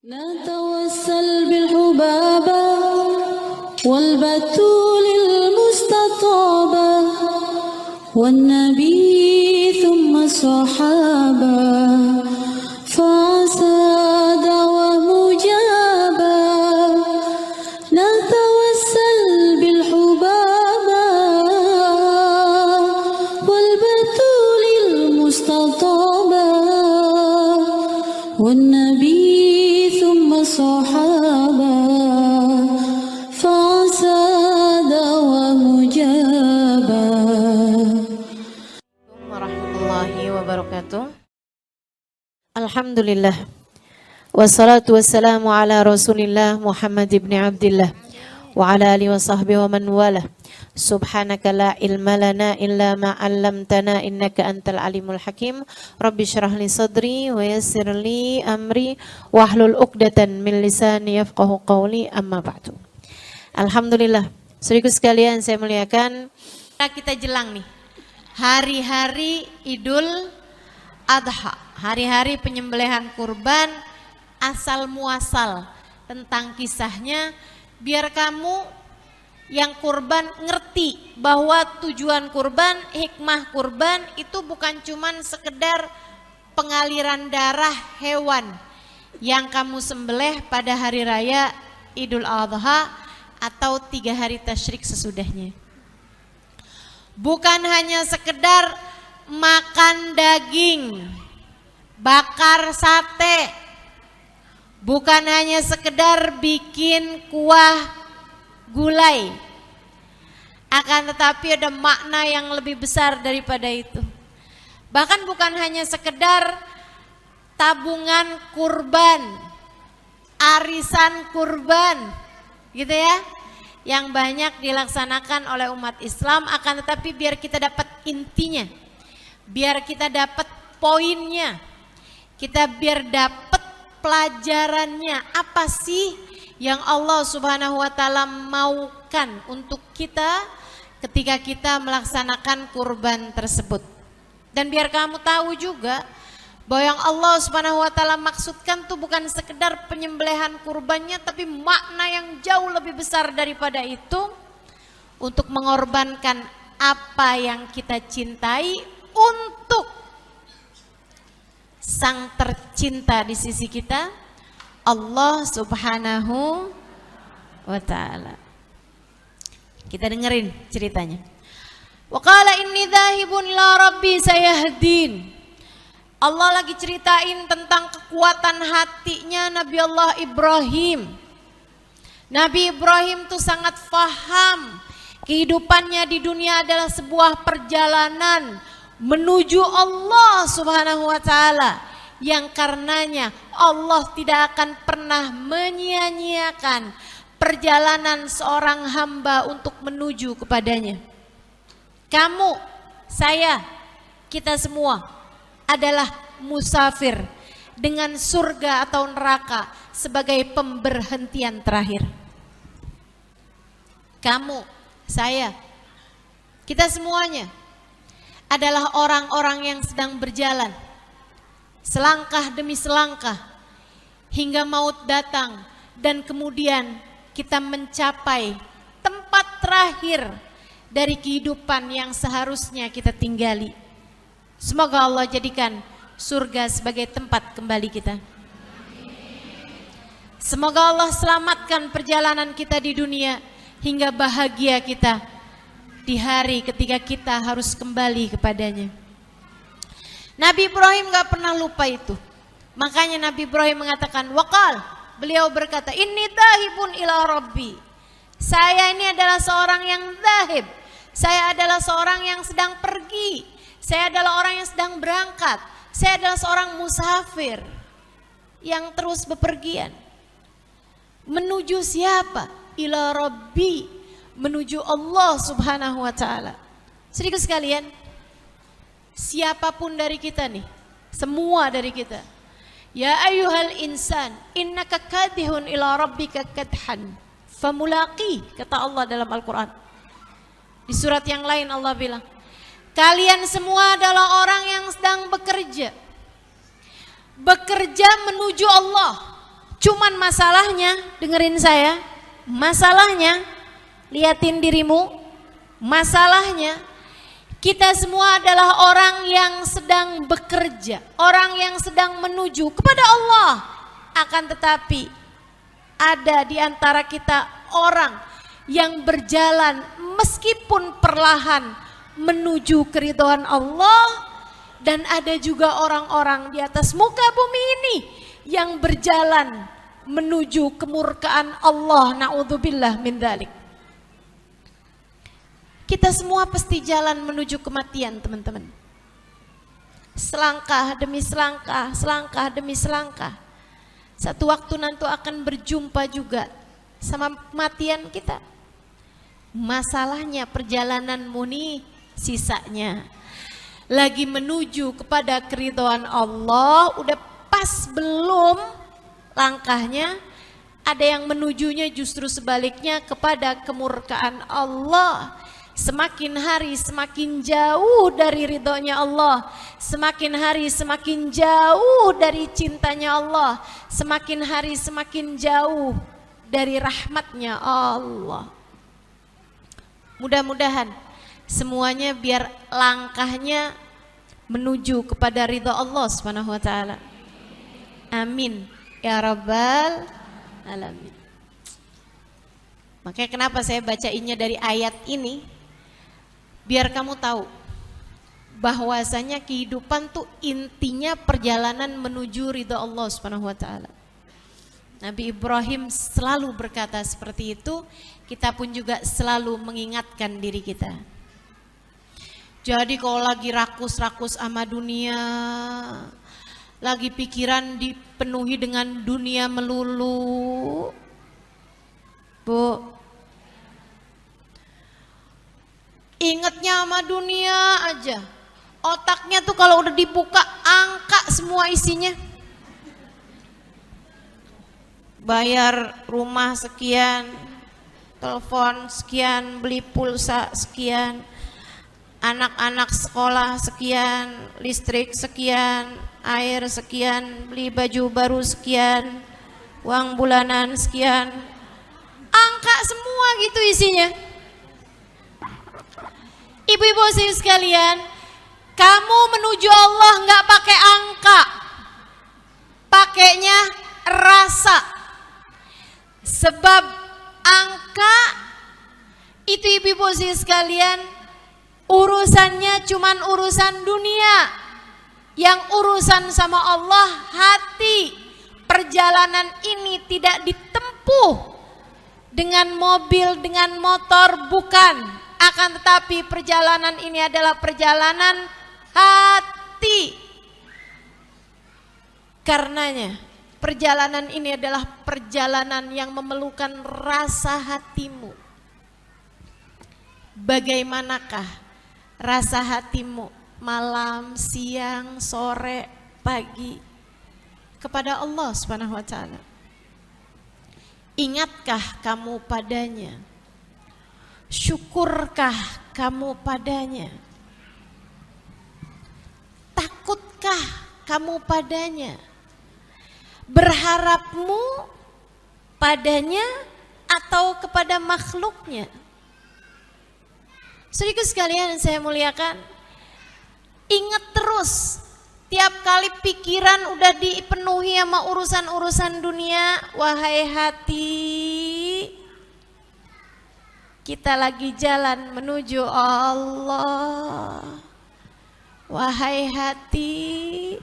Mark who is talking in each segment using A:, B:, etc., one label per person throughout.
A: نتوسل بالحبابة والبتول المستطابة والنبي ثم الصحابة فعسى دعوة مجابة نتوسل بالحبابة والبتول المستطابة والنبي ثم الصحابة فعسى دعوة مجابة.
B: Warahmatullahi wabarakatuh. Alhamdulillah. Wassalatu wassalamu ala Rasulillah Muhammad ibn Abdillah wa ala alihi wa sahbihi wa man wala. Subhanaka la ilma lana illa ma 'allamtana innaka antal alimul hakim. Rabbi shrah li sadri wa yassir li amri wahlul 'uqdatan min lisani yafqahu qawli, amma ba'du. Alhamdulillah. Saudaraku sekalian, saya muliakan, kita jelang nih hari-hari Idul Adha, hari-hari penyembelihan kurban asal muasal tentang kisahnya, biar kamu yang kurban ngerti bahwa tujuan kurban, hikmah kurban itu bukan cuman sekedar pengaliran darah hewan yang kamu sembelih pada hari raya Idul Adha atau 3 hari tasyrik sesudahnya. Bukan hanya sekedar makan daging, bakar sate, bukan hanya sekedar bikin kuah gulai, akan tetapi ada makna yang lebih besar daripada itu. Bahkan bukan hanya sekedar tabungan kurban, arisan kurban, gitu ya, yang banyak dilaksanakan oleh umat Islam, akan tetapi biar kita dapat intinya, biar kita dapat poinnya, kita biar dapat pelajarannya, apa sih yang Allah Subhanahu wa taala maukan untuk kita ketika kita melaksanakan kurban tersebut. Dan biar kamu tahu juga bahwa yang Allah Subhanahu wa taala maksudkan tuh bukan sekedar penyembelihan kurbannya, tapi makna yang jauh lebih besar daripada itu, untuk mengorbankan apa yang kita cintai untuk sang tercinta di sisi kita, Allah Subhanahu wa ta'ala. Kita dengerin ceritanya. Wa qala inni dhahibun ila rabbi sayahdin. Allah lagi ceritain tentang kekuatan hatinya Nabi Allah Ibrahim. Nabi Ibrahim tuh sangat faham kehidupannya di dunia adalah sebuah perjalanan menuju Allah Subhanahu wa ta'ala, yang karenanya Allah tidak akan pernah menyia-nyiakan perjalanan seorang hamba untuk menuju kepadanya. Kamu, saya, kita semua adalah musafir dengan surga atau neraka sebagai pemberhentian terakhir. Kamu, saya, kita semuanya adalah orang-orang yang sedang berjalan selangkah demi selangkah hingga maut datang, dan kemudian kita mencapai tempat terakhir dari kehidupan yang seharusnya kita tinggali. Semoga Allah jadikan surga sebagai tempat kembali kita. Semoga Allah selamatkan perjalanan kita di dunia hingga bahagia kita di hari ketika kita harus kembali kepadanya. Nabi Ibrahim gak pernah lupa itu. Makanya Nabi Ibrahim mengatakan waqal, beliau berkata inni dhahibun ila rabbi. Saya ini adalah seorang yang dhahib. Saya adalah seorang yang sedang pergi. Saya adalah orang yang sedang berangkat. Saya adalah seorang musafir yang terus bepergian. Menuju siapa? Ila rabbi, menuju Allah Subhanahu wa ta'ala. Sedikit sekalian, siapapun dari kita nih, semua dari kita, ya ayyuhal insan innaka kadihun ila rabbika kadhan famulaqi, kata Allah dalam Al-Quran. Di surat yang lain Allah bilang, kalian semua adalah orang yang sedang bekerja menuju Allah, Cuman masalahnya, dengerin saya, masalahnya, liatin dirimu, masalahnya kita semua adalah orang yang sedang bekerja, orang yang sedang menuju kepada Allah. Akan tetapi ada di antara kita orang yang berjalan meskipun perlahan menuju keridhaan Allah, dan ada juga orang-orang di atas muka bumi ini yang berjalan menuju kemurkaan Allah. Na'udzubillah min dzalik. Kita semua pasti jalan menuju kematian, teman-teman. Selangkah demi selangkah, selangkah demi selangkah. Satu waktu nanti akan berjumpa juga sama kematian kita. Masalahnya perjalananmu nih sisanya lagi menuju kepada keridhaan Allah, udah pas belum langkahnya, ada yang menujunya justru sebaliknya kepada kemurkaan Allah. Semakin hari semakin jauh dari ridhonya Allah, semakin hari semakin jauh dari cintanya Allah, semakin hari semakin jauh dari rahmatnya Allah. Mudah-mudahan semuanya biar langkahnya menuju kepada ridha Allah Subhanahu wa taala. Amin ya rabbal alamin. Makanya kenapa saya bacainnya dari ayat ini? Biar kamu tahu bahwasanya kehidupan tuh intinya perjalanan menuju ridha Allah Subhanahu wa taala. Nabi Ibrahim selalu berkata seperti itu, kita pun juga selalu mengingatkan diri kita. Jadi kalau lagi rakus-rakus sama dunia, lagi pikiran dipenuhi dengan dunia melulu, Bu, ingatnya sama dunia aja. Otaknya tuh kalau udah dibuka angka semua isinya. Bayar rumah sekian, telepon sekian, beli pulsa sekian, anak-anak sekolah sekian, listrik sekian, air sekian, beli baju baru sekian, uang bulanan sekian, angka semua gitu isinya. Ibu-ibu sekalian, kamu menuju Allah nggak pakai angka, pakainya rasa. Sebab angka itu ibu-ibu sekalian urusannya cuman urusan dunia. Yang urusan sama Allah hati. Perjalanan ini tidak ditempuh dengan mobil, dengan motor, bukan. Akan tetapi perjalanan ini adalah perjalanan hati. Karenanya perjalanan ini adalah perjalanan yang memerlukan rasa hatimu. Bagaimanakah rasa hatimu malam, siang, sore, pagi kepada Allah Subhanahu wa taala? Ingatkah kamu padanya? Syukurkah kamu padanya? Takutkah kamu padanya? Berharapmu padanya atau kepada makhluknya? Saudaraku sekalian yang saya muliakan, ingat terus tiap kali pikiran udah dipenuhi sama urusan-urusan dunia, wahai hati, kita lagi jalan menuju Allah. Wahai hati,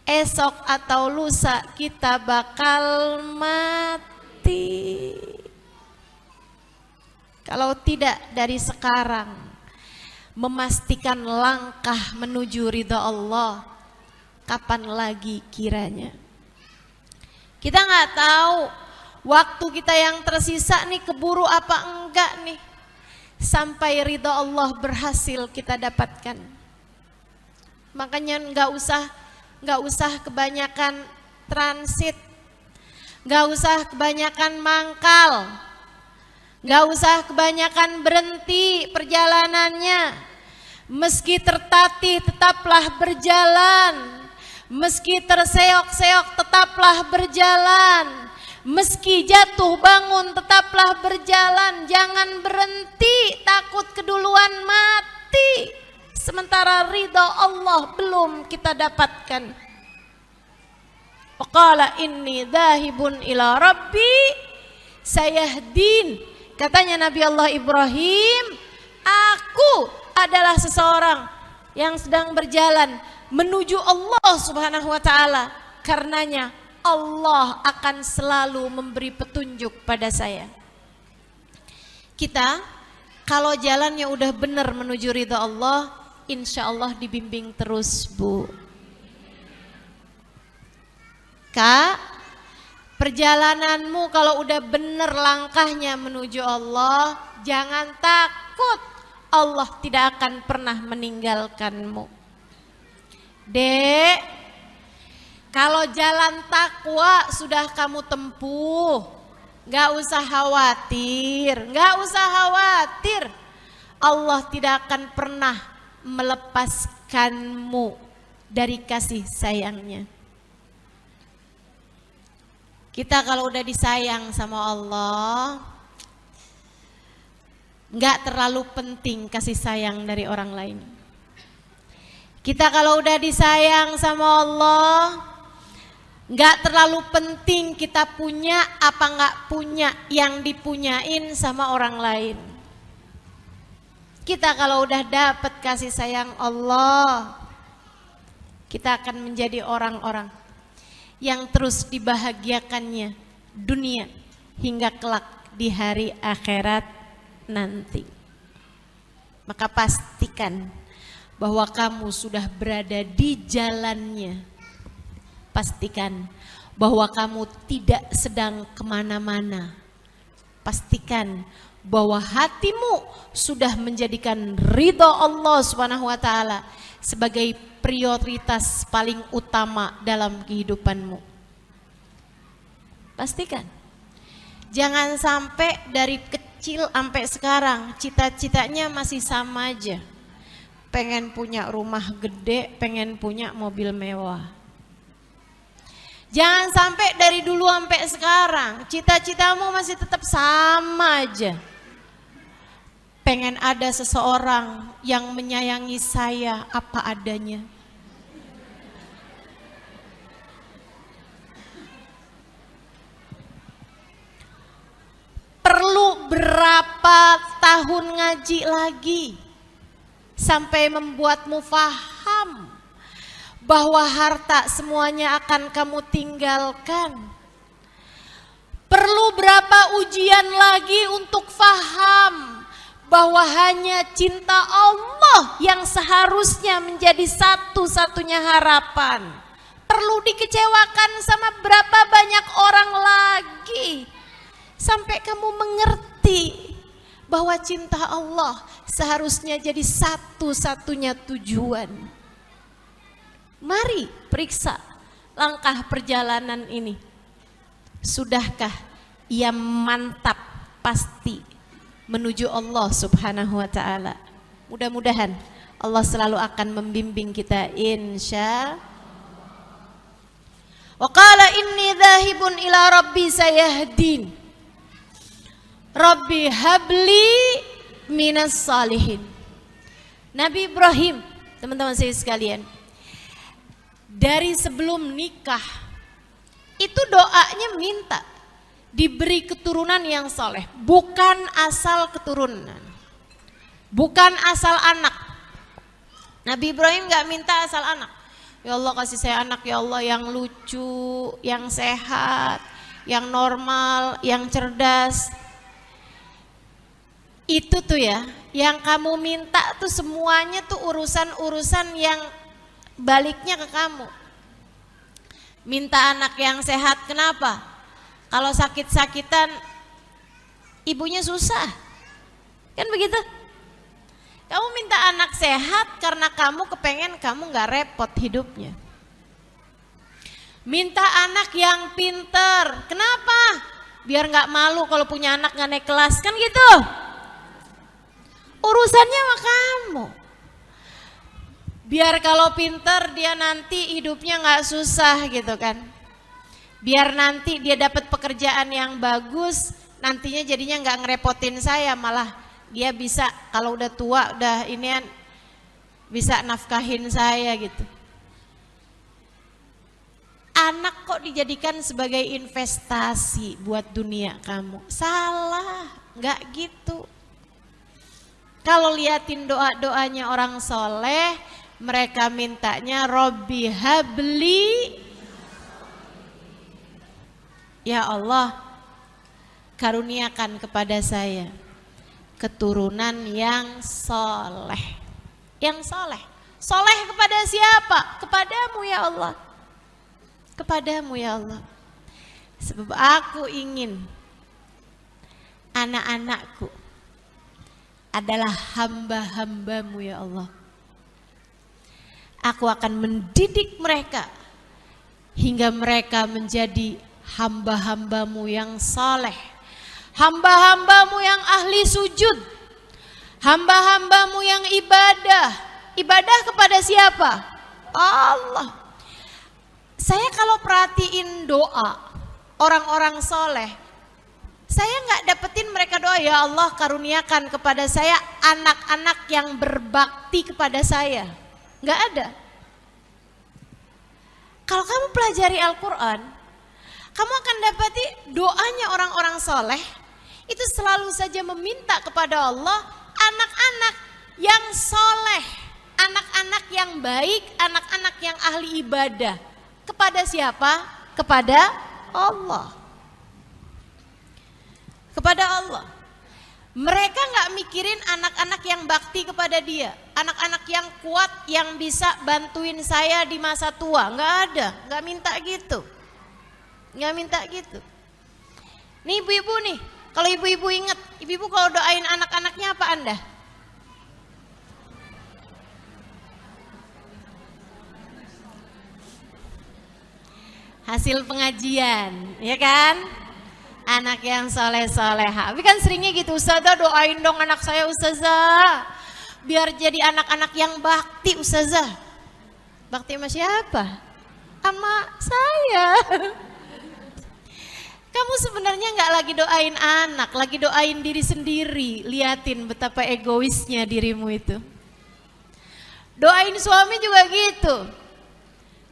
B: esok atau lusa kita bakal mati. Kalau tidak dari sekarang memastikan langkah menuju ridha Allah, kapan lagi kiranya? Kita nggak tahu waktu kita yang tersisa nih keburu apa enggak nih sampai ridha Allah berhasil kita dapatkan. Makanya nggak usah kebanyakan transit, nggak usah kebanyakan mangkal, nggak usah kebanyakan berhenti perjalanannya. Meski tertatih tetaplah berjalan. Meski terseok-seok tetaplah berjalan. Meski jatuh bangun tetaplah berjalan. Jangan berhenti, takut keduluan mati. Sementara ridha Allah belum kita dapatkan. Waqala inni dhahibun ila rabbi sayahdin. Katanya Nabi Allah Ibrahim, aku adalah seseorang yang sedang berjalan menuju Allah Subhanahu wa taala. Karenanya Allah akan selalu memberi petunjuk pada saya. Kita kalau jalannya udah benar menuju ridha Allah, insya Allah dibimbing terus, Bu. Kak, perjalananmu kalau udah benar langkahnya menuju Allah, jangan takut, Allah tidak akan pernah meninggalkanmu. Dek, kalau jalan takwa sudah kamu tempuh, gak usah khawatir, Allah tidak akan pernah melepaskanmu dari kasih sayangnya. Kita kalau udah disayang sama Allah, gak terlalu penting kasih sayang dari orang lain. Kita kalau udah disayang sama Allah, gak terlalu penting kita punya apa gak punya yang dipunyain sama orang lain. Kita kalau udah dapat kasih sayang Allah, kita akan menjadi orang-orang yang terus dibahagiakannya dunia hingga kelak di hari akhirat nanti. Maka pastikan bahwa kamu sudah berada di jalannya. Pastikan bahwa kamu tidak sedang kemana-mana. Pastikan bahwa hatimu sudah menjadikan ridha Allah Subhanahu wa taala sebagai prioritas paling utama dalam kehidupanmu. Pastikan. Jangan sampai dari kecil sampai sekarang cita-citanya masih sama aja. Pengen punya rumah gede, pengen punya mobil mewah. Jangan sampai dari dulu sampai sekarang cita-citamu masih tetap sama aja. Pengen ada seseorang yang menyayangi saya apa adanya. Perlu berapa tahun ngaji lagi sampai membuatmu faham bahwa harta semuanya akan kamu tinggalkan? Perlu berapa ujian lagi untuk faham bahwa hanya cinta Allah yang seharusnya menjadi satu-satunya harapan? Perlu dikecewakan sama berapa banyak orang lagi sampai kamu mengerti bahwa cinta Allah seharusnya jadi satu-satunya tujuan? Mari periksa langkah perjalanan ini. Sudahkah ia mantap pasti menuju Allah Subhanahu wa taala? Mudah-mudahan Allah selalu akan membimbing kita, insya. Wa qala inni dhahibun ila rabbi sayahdin. Rabbi habli minas salihin. Nabi Ibrahim, teman-teman saya sekalian, dari sebelum nikah itu doanya minta diberi keturunan yang soleh, bukan asal keturunan, bukan asal anak. Nabi Ibrahim gak minta asal anak. Ya Allah kasih saya anak ya Allah yang lucu, yang sehat, yang normal, yang cerdas. Itu tuh ya, yang kamu minta tuh semuanya tuh urusan-urusan yang baliknya ke kamu. Minta anak yang sehat, kenapa? Kalau sakit-sakitan ibunya susah, kan begitu? Kamu minta anak sehat karena kamu kepengen kamu gak repot hidupnya. Minta anak yang pinter, kenapa? Biar gak malu kalau punya anak gak naik kelas, kan gitu? Urusannya sama kamu. Biar kalau pinter dia nanti hidupnya nggak susah gitu kan. Biar nanti dia dapat pekerjaan yang bagus, nantinya jadinya nggak ngerepotin saya, malah dia bisa kalau udah tua udah inian bisa nafkahin saya gitu. Anak kok dijadikan sebagai investasi buat dunia kamu? Salah, nggak gitu. Kalau liatin doa-doanya orang soleh, mereka mintanya Robbi habli, ya Allah karuniakan kepada saya keturunan yang soleh. Yang soleh, soleh kepada siapa? Kepadamu ya Allah, kepadamu ya Allah. Sebab aku ingin anak-anakku adalah hamba-hambamu ya Allah. Aku akan mendidik mereka hingga mereka menjadi hamba-hambamu yang saleh, hamba-hambamu yang ahli sujud, hamba-hambamu yang ibadah. Ibadah kepada siapa? Allah. Saya kalau perhatiin doa orang-orang soleh, saya nggak dapetin mereka doa ya Allah karuniakan kepada saya anak-anak yang berbakti kepada saya. Nggak ada. Kalau kamu pelajari Al-Quran, kamu akan dapati doanya orang-orang soleh itu selalu saja meminta kepada Allah anak-anak yang soleh, anak-anak yang baik, anak-anak yang ahli ibadah. Kepada siapa? Kepada Allah. Kepada Allah. Mereka nggak mikirin anak-anak yang bakti kepada dia, anak-anak yang kuat yang bisa bantuin saya di masa tua, nggak ada, nggak minta gitu, nggak minta gitu. Nih ibu-ibu nih, kalau ibu-ibu ingat, ibu-ibu kalau doain anak-anaknya apa Anda? Hasil pengajian, ya kan? Anak yang soleh-soleha. Tapi kan seringnya gitu, Ustazah doain dong anak saya Ustazah. Biar jadi anak-anak yang bakti Ustazah. Bakti sama siapa? Sama saya. Kamu sebenarnya nggak lagi doain anak, lagi doain diri sendiri. Liatin betapa egoisnya dirimu itu. Doain suami juga gitu.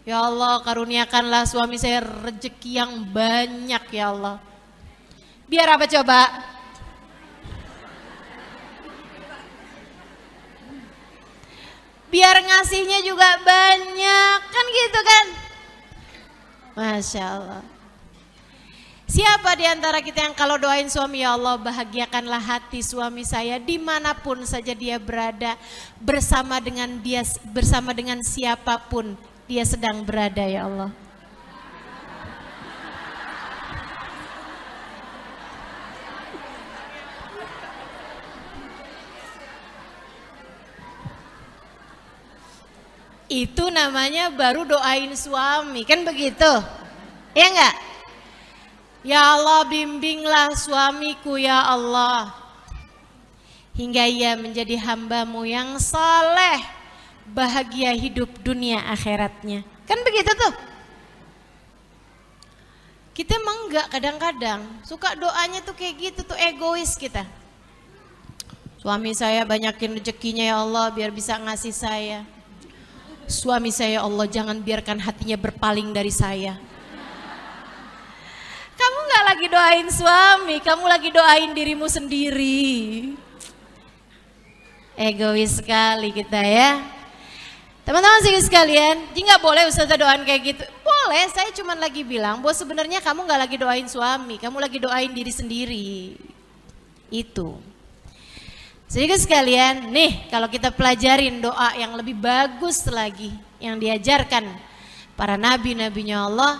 B: Ya Allah karuniakanlah suami saya rezeki yang banyak ya Allah. Biar apa coba? Biar ngasihnya juga banyak, kan gitu kan? Masya Allah. Siapa di antara kita yang kalau doain suami, ya Allah bahagiakanlah hati suami saya dimanapun saja dia berada, bersama dengan siapapun dia sedang berada ya Allah. Itu namanya baru doain suami, kan begitu? Ya enggak? Ya Allah bimbinglah suamiku ya Allah, hingga ia menjadi hambamu yang saleh, bahagia hidup dunia akhiratnya. Kan begitu tuh? Kita emang enggak kadang-kadang, suka doanya tuh kayak gitu tuh egois kita. Suami saya banyakin rezekinya ya Allah biar bisa ngasih saya. Suami saya ya Allah jangan biarkan hatinya berpaling dari saya. Kamu gak lagi doain suami, kamu lagi doain dirimu sendiri. Egois sekali kita ya. Teman-teman sekalian, jadi gak boleh Ustazah doain kayak gitu. Boleh, saya cuma lagi bilang bahwa sebenarnya kamu gak lagi doain suami, kamu lagi doain diri sendiri. Itu. Jadi sekalian, nih kalau kita pelajarin doa yang lebih bagus lagi yang diajarkan para nabi-nabinya Allah,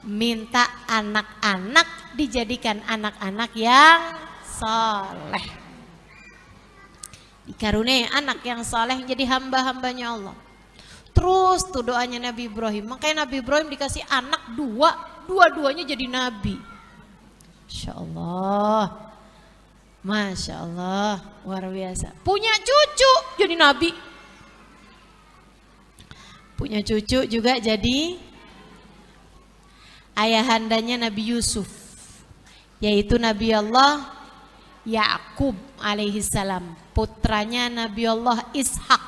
B: minta anak-anak dijadikan anak-anak yang soleh. Dikaruniai anak yang soleh jadi hamba-hambanya Allah. Terus tuh doanya Nabi Ibrahim, makanya Nabi Ibrahim dikasih anak dua-duanya jadi nabi. Masya Allah. Masya Allah, luar biasa. Punya cucu jadi nabi. punya cucu juga jadi ayahandanya Nabi Yusuf, yaitu Nabi Allah Yakub alaihissalam, putranya Nabi Allah Ishak.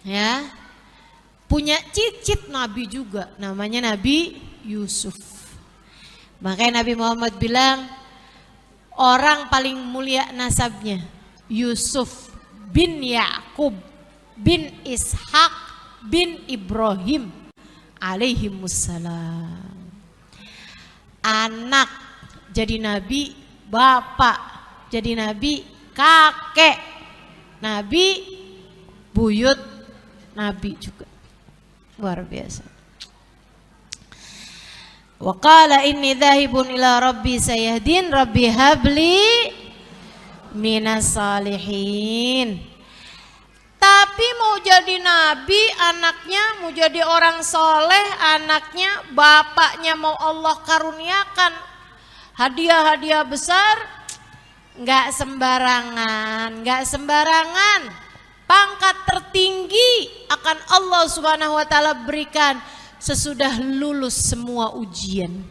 B: Ya, punya cicit Nabi juga, namanya Nabi Yusuf. Makanya Nabi Muhammad bilang orang paling mulia nasabnya Yusuf bin Yakub bin Ishak bin Ibrahim alaihimussalam. Anak jadi nabi, bapak jadi nabi, kakek nabi, buyut nabi juga. Luar biasa. Wa qala inni dhahibun ila rabbi sayahdin rabbi habli minas salihin. Tapi mau jadi nabi anaknya, mau jadi orang soleh anaknya, bapaknya mau Allah karuniakan hadiah-hadiah besar, nggak sembarangan, nggak sembarangan. Pangkat tertinggi akan Allah Subhanahu wa taala berikan sesudah lulus semua ujian.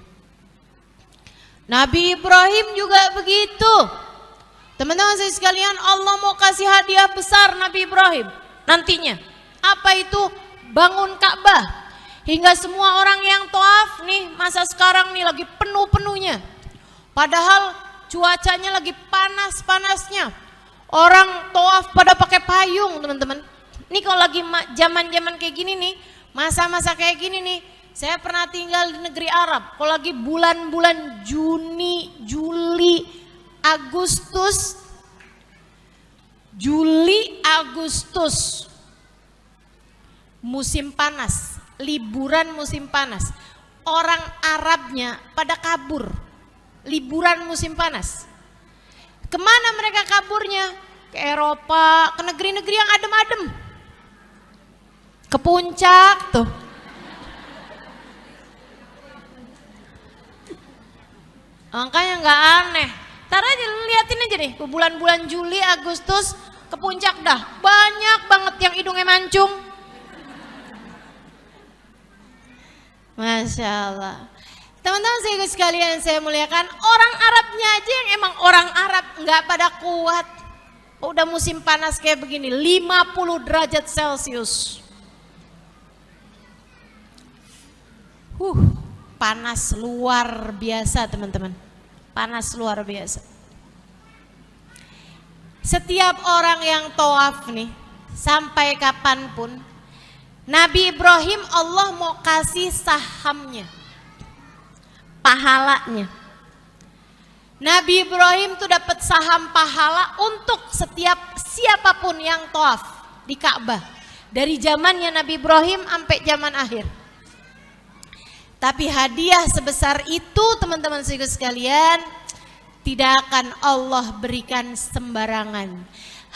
B: Nabi Ibrahim juga begitu. Teman-teman saya sekalian, Allah mau kasih hadiah besar Nabi Ibrahim nantinya. Apa itu? Bangun Ka'bah. Hingga semua orang yang tawaf nih masa sekarang nih lagi penuh-penuhnya. Padahal cuacanya lagi panas-panasnya. Orang tawaf pada pakai payung, teman-teman. Ini kalau lagi zaman-zaman kayak gini nih, masa-masa kayak gini nih, saya pernah tinggal di negeri Arab. Kalau lagi bulan-bulan Juni, Juli, Agustus, Juli, Agustus, musim panas, liburan musim panas. Orang Arabnya pada kabur, liburan musim panas. Kemana mereka kaburnya? Ke Eropa, ke negeri-negeri yang adem-adem. Ke puncak tuh. Makanya nggak aneh. Ntar aja liatin aja deh, bulan-bulan Juli, Agustus ke puncak dah. Banyak banget yang hidungnya mancung. Masya Allah. Teman-teman saya sekalian saya muliakan, orang Arabnya aja yang emang orang Arab nggak pada kuat. Udah musim panas kayak begini, 50 derajat Celcius. Panas luar biasa teman-teman. Panas luar biasa. Setiap orang yang tawaf nih, sampai kapanpun, Nabi Ibrahim Allah mau kasih sahamnya, pahalanya. Nabi Ibrahim tuh dapat saham pahala untuk setiap siapapun yang tawaf di Ka'bah. Dari zamannya Nabi Ibrahim sampai zaman akhir. Tapi hadiah sebesar itu teman-teman sekalian tidak akan Allah berikan sembarangan.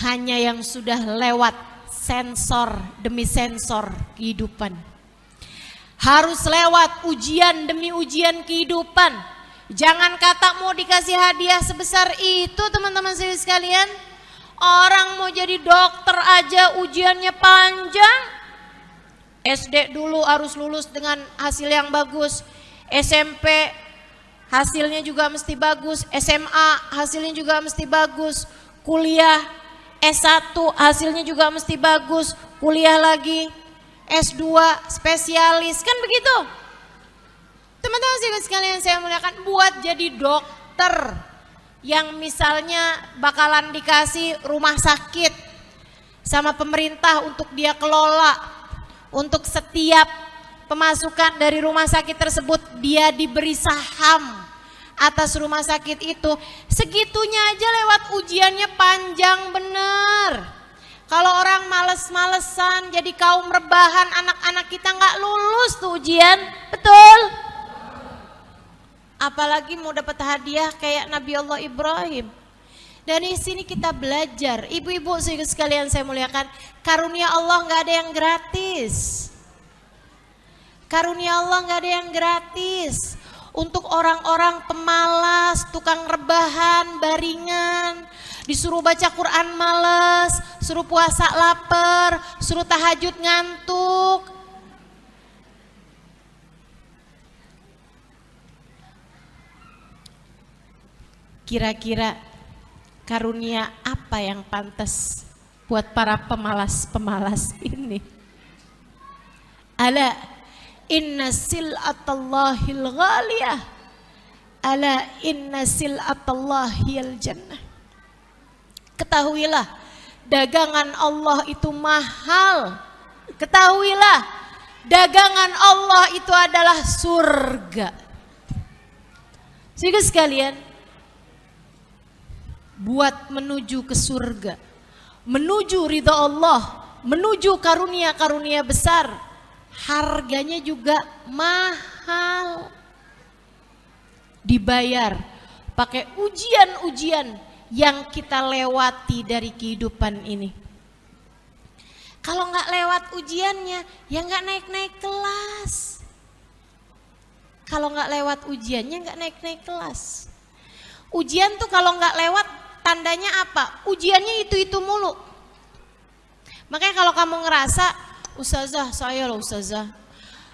B: Hanya yang sudah lewat sensor demi sensor kehidupan. Harus lewat ujian demi ujian kehidupan. Jangan kata mau dikasih hadiah sebesar itu teman-teman sekalian. Orang mau jadi dokter aja ujiannya panjang. SD dulu harus lulus dengan hasil yang bagus, SMP hasilnya juga mesti bagus, SMA hasilnya juga mesti bagus, kuliah S1 hasilnya juga mesti bagus, kuliah lagi S2 spesialis, kan begitu. Teman-teman sekalian saya muliakan, buat jadi dokter yang misalnya bakalan dikasih rumah sakit sama pemerintah untuk dia kelola. Untuk setiap pemasukan dari rumah sakit tersebut dia diberi saham atas rumah sakit itu. Segitunya aja lewat ujiannya panjang bener. Kalau orang males-malesan jadi kaum rebahan, anak-anak kita nggak lulus tuh ujian, betul? Apalagi mau dapat hadiah kayak Nabi Allah Ibrahim. Dan di sini kita belajar, ibu-ibu sekalian saya muliakan, karunia Allah nggak ada yang gratis. Karunia Allah nggak ada yang gratis. Untuk orang-orang pemalas, tukang rebahan, baringan, Disuruh baca Quran males, suruh puasa lapar, suruh tahajud ngantuk. Kira-kira karunia apa yang pantas buat para pemalas-pemalas ini? Ala inna sil'atallahil ghaliyah, ala inna sil'atallahil jannah. Ketahuilah dagangan Allah itu mahal. Ketahuilah dagangan Allah itu adalah surga. Sehingga sekalian, buat menuju ke surga, menuju ridha Allah, menuju karunia-karunia besar, harganya juga mahal. Dibayar pakai ujian-ujian yang kita lewati dari kehidupan ini. Kalau nggak lewat ujiannya, ya nggak naik-naik kelas. Kalau nggak lewat ujiannya, nggak naik-naik kelas. Ujian tuh kalau nggak lewat, tandanya apa? Ujiannya itu mulu. Makanya kalau kamu ngerasa, ustazah saya loh ustazah,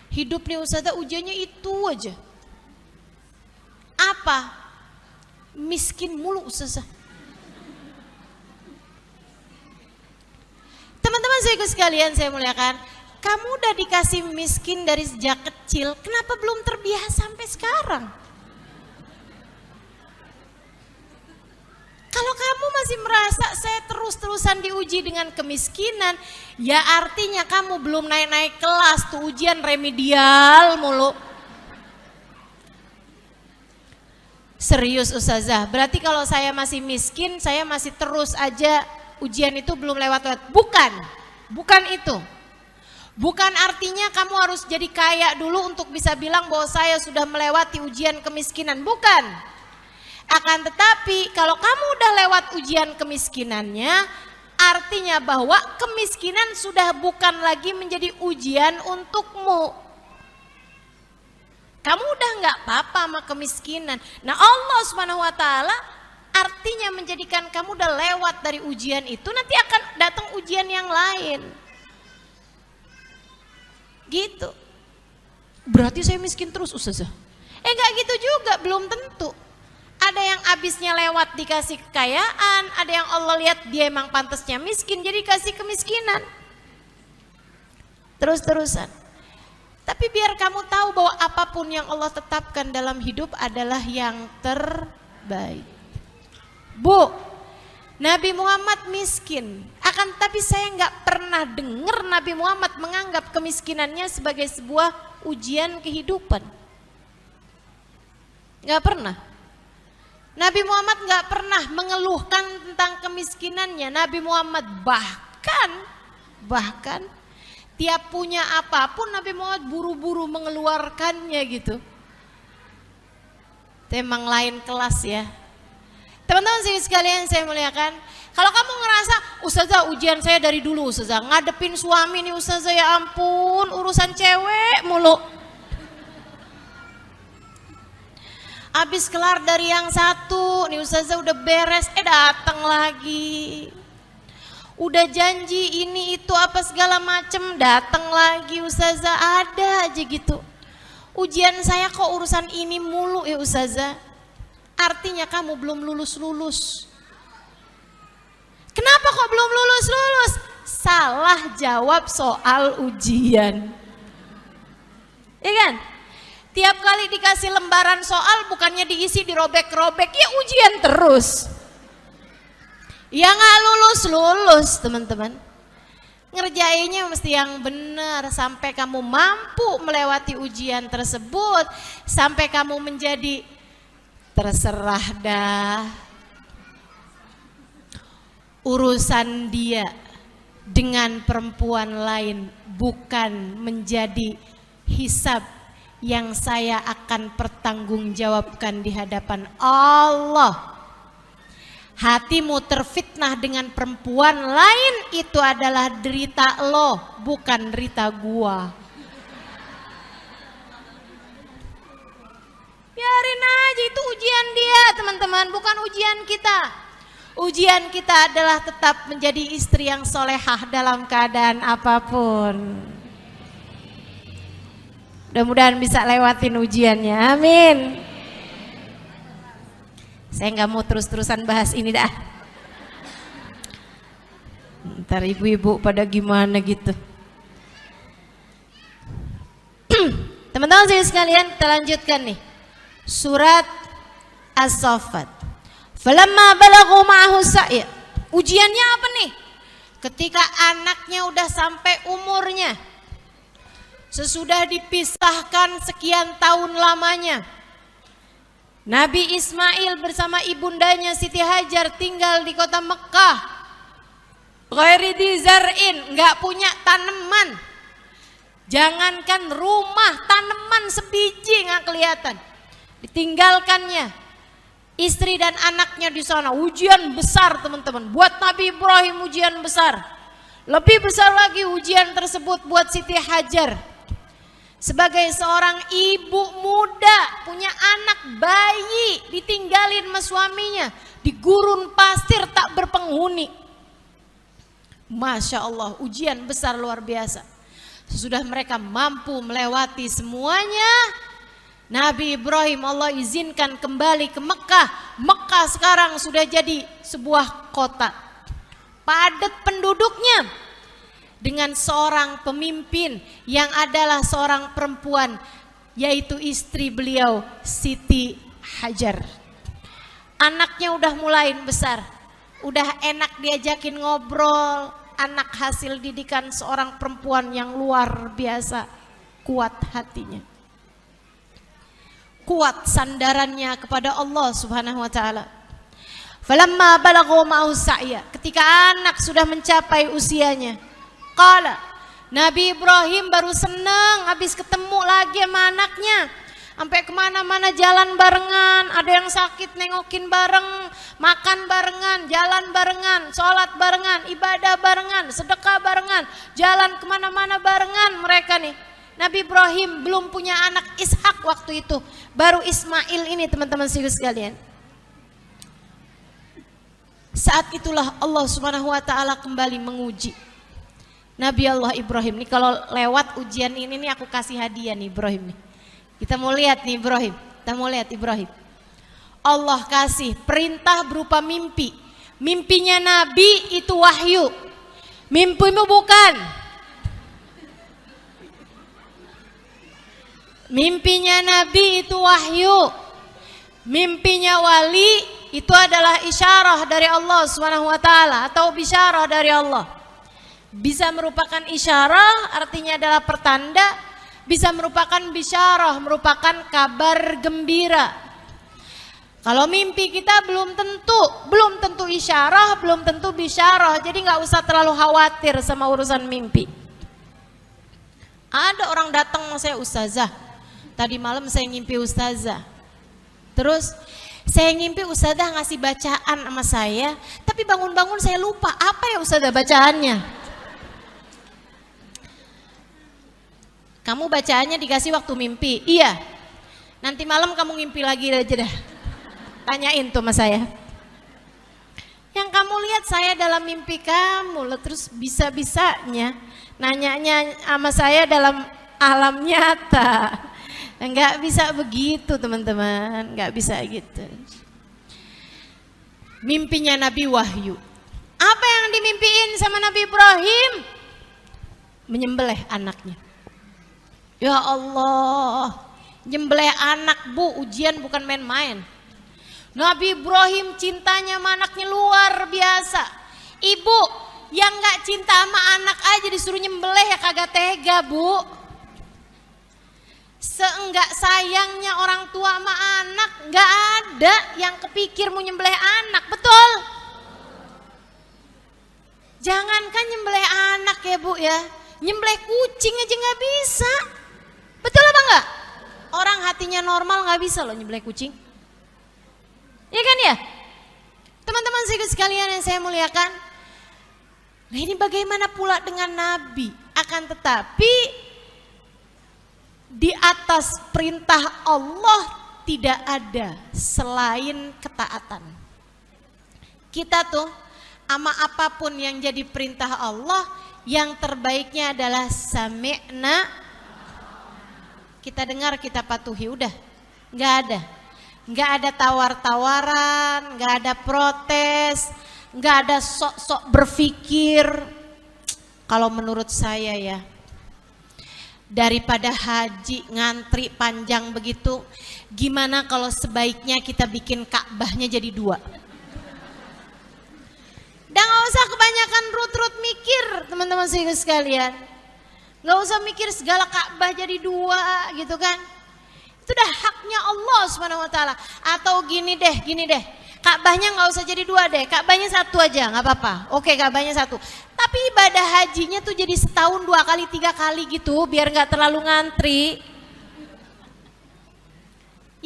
B: hidup nih ustazah ujiannya itu aja. Apa? Miskin mulu ustazah. Teman-teman saya sekalian, saya muliakan, kamu udah dikasih miskin dari sejak kecil, kenapa belum terbiasa sampai sekarang? Kalau kamu masih merasa saya terus-terusan diuji dengan kemiskinan, ya artinya kamu belum naik-naik kelas, tuh ujian remedial mulu. Serius ustazah, berarti kalau saya masih miskin, saya masih terus aja ujian itu belum lewat-lewat. Bukan itu. Bukan artinya kamu harus jadi kaya dulu untuk bisa bilang bahwa saya sudah melewati ujian kemiskinan, bukan. Akan tetapi kalau kamu udah lewat ujian kemiskinannya, artinya bahwa kemiskinan sudah bukan lagi menjadi ujian untukmu. Kamu udah nggak apa-apa sama kemiskinan. Nah Allah Subhanahu Wa Taala artinya menjadikan kamu udah lewat dari ujian itu, nanti akan datang ujian yang lain. Gitu. Berarti saya miskin terus ustazah? Nggak gitu juga, belum tentu. Ada yang abisnya lewat dikasih kekayaan, ada yang Allah lihat dia emang pantasnya miskin jadi kasih kemiskinan. Terus-terusan. Tapi biar kamu tahu bahwa apapun yang Allah tetapkan dalam hidup adalah yang terbaik. Bu, Nabi Muhammad miskin, akan tapi saya nggak pernah dengar Nabi Muhammad menganggap kemiskinannya sebagai sebuah ujian kehidupan. Nggak pernah. Nabi Muhammad nggak pernah mengeluhkan tentang kemiskinannya. Nabi Muhammad bahkan tiap punya apapun Nabi Muhammad buru-buru mengeluarkannya gitu. Itu emang lain kelas ya. Teman-teman sekalian saya muliakan, kalau kamu ngerasa ustazah ujian saya dari dulu ustazah, ngadepin suami nih ustazah, ya ampun urusan cewek mulu. Habis kelar dari yang satu, nih ustazah udah beres, datang lagi. Udah janji ini itu apa segala macem, datang lagi ustazah, ada aja gitu. Ujian saya kok urusan ini mulu ya ustazah. Artinya kamu belum lulus-lulus. Kenapa kok belum lulus-lulus? Salah jawab soal ujian. Ya kan? Tiap kali dikasih lembaran soal bukannya diisi dirobek-robek, ya ujian terus. Ya nggak lulus-lulus teman-teman. Ngerjainnya mesti yang benar sampai kamu mampu melewati ujian tersebut, sampai kamu menjadi terserah dah. Urusan dia dengan perempuan lain bukan menjadi hisab yang saya akan pertanggungjawabkan di hadapan Allah. Hatimu terfitnah dengan perempuan lain, itu adalah derita lo, bukan derita gua. Biarin aja, itu ujian dia teman-teman, bukan ujian kita. Ujian kita adalah tetap menjadi istri yang solehah dalam keadaan apapun. Mudah-mudahan bisa lewatin ujiannya, amin. Saya nggak mau terus-terusan bahas ini dah. Ntar ibu-ibu pada gimana gitu. Teman-teman sekalian, kita lanjutkan nih. Surat As-Saffat. Falamma balaghu ma'ahu sa'ya. Ujiannya apa nih? Ketika anaknya udah sampai umurnya, sesudah dipisahkan sekian tahun lamanya, Nabi Ismail bersama ibundanya Siti Hajar tinggal di kota Mekah. Ghairi di zar'in, nggak punya tanaman. Jangankan rumah, tanaman sebiji nggak kelihatan. Ditinggalkannya istri dan anaknya di sana. Ujian besar teman-teman. Buat Nabi Ibrahim ujian besar. Lebih besar lagi ujian tersebut buat Siti Hajar. Sebagai seorang ibu muda, punya anak bayi, ditinggalin sama suaminya di gurun pasir tak berpenghuni. Masya Allah, ujian besar luar biasa. Sesudah mereka mampu melewati semuanya, Nabi Ibrahim Allah izinkan kembali ke Mekah. Mekah sekarang sudah jadi sebuah kota padat penduduknya, dengan seorang pemimpin yang adalah seorang perempuan, yaitu istri beliau Siti Hajar. Anaknya udah mulai besar, udah enak diajakin ngobrol. Anak hasil didikan seorang perempuan yang luar biasa kuat hatinya, kuat sandarannya kepada Allah Subhanahu wa taala. Falamma balaghu ma'ahu sa'ya, ketika anak sudah mencapai usianya, qala, Nabi Ibrahim baru senang habis ketemu lagi sama anaknya. Sampai kemana-mana jalan barengan, ada yang sakit nengokin bareng, makan barengan, jalan barengan, sholat barengan, ibadah barengan, sedekah barengan, jalan kemana-mana barengan mereka nih. Nabi Ibrahim belum punya anak Ishak waktu itu, baru Ismail ini teman-teman sekalian. Saat itulah Allah Subhanahu wa taala kembali menguji Nabi Allah Ibrahim. Nih kalau lewat ujian ini nih aku kasih hadiah nih Ibrahim nih. Kita mau lihat nih Ibrahim, kita mau lihat Ibrahim. Allah kasih perintah berupa mimpi. Mimpinya Nabi itu wahyu. Mimpimu bukan. Mimpinya Nabi itu wahyu. Mimpinya wali itu adalah isyarah dari Allah Subhanahu wa taala atau bisyarah dari Allah. Bisa merupakan isyarah, artinya adalah pertanda, bisa merupakan bisyarah, merupakan kabar gembira. Kalau mimpi kita belum tentu isyarah, belum tentu bisyarah, jadi nggak usah terlalu khawatir sama urusan mimpi. Ada orang datang sama saya, ustazah, tadi malam saya ngimpi ustazah. Terus saya ngimpi ustazah ngasih bacaan sama saya, tapi bangun-bangun saya lupa apa ya ustazah bacaannya. Kamu bacaannya dikasih waktu mimpi? Iya. Nanti malam kamu ngimpi lagi aja dah. Tanyain tuh sama saya. Yang kamu lihat saya dalam mimpi kamu, terus bisa-bisanya nanyanya sama saya dalam alam nyata. Enggak bisa begitu teman-teman, enggak bisa gitu. Mimpinya Nabi wahyu. Apa yang dimimpiin sama Nabi Ibrahim? Menyembelih anaknya. Ya Allah, nyembelih anak bu, ujian bukan main-main. Nabi Ibrahim cintanya sama anaknya luar biasa. Ibu yang gak cinta sama anak aja disuruh nyembelih ya kagak tega bu. Seenggak sayangnya orang tua sama anak, gak ada yang kepikir mau nyembelih anak, betul? Jangankan nyembelih anak ya bu ya, nyembelih kucing aja gak bisa. Betul apa enggak? Orang hatinya normal nggak bisa loh nyembelih kucing. Ya kan ya? Teman-teman sekalian yang saya muliakan. Nah ini bagaimana pula dengan Nabi? Akan tetapi di atas perintah Allah tidak ada selain ketaatan. Kita tuh sama apapun yang jadi perintah Allah, yang terbaiknya adalah sami'na. Kita dengar, kita patuhi, udah. Nggak ada tawar-tawaran, nggak ada protes, nggak ada sok-sok berpikir. Kalau menurut saya ya, daripada haji ngantri panjang begitu, gimana kalau sebaiknya kita bikin Ka'bahnya jadi 2? Dan gak usah kebanyakan rut-rut mikir, teman-teman sekalian. Gak usah mikir segala Ka'bah jadi 2 gitu kan. Itu udah haknya Allah Subhanahu wa taala. Atau gini deh. Ka'bahnya gak usah jadi 2 deh, Ka'bahnya 1 aja, gak apa-apa. Oke, Ka'bahnya 1. Tapi ibadah hajinya tuh jadi setahun 2 kali 3 kali gitu, biar gak terlalu ngantri.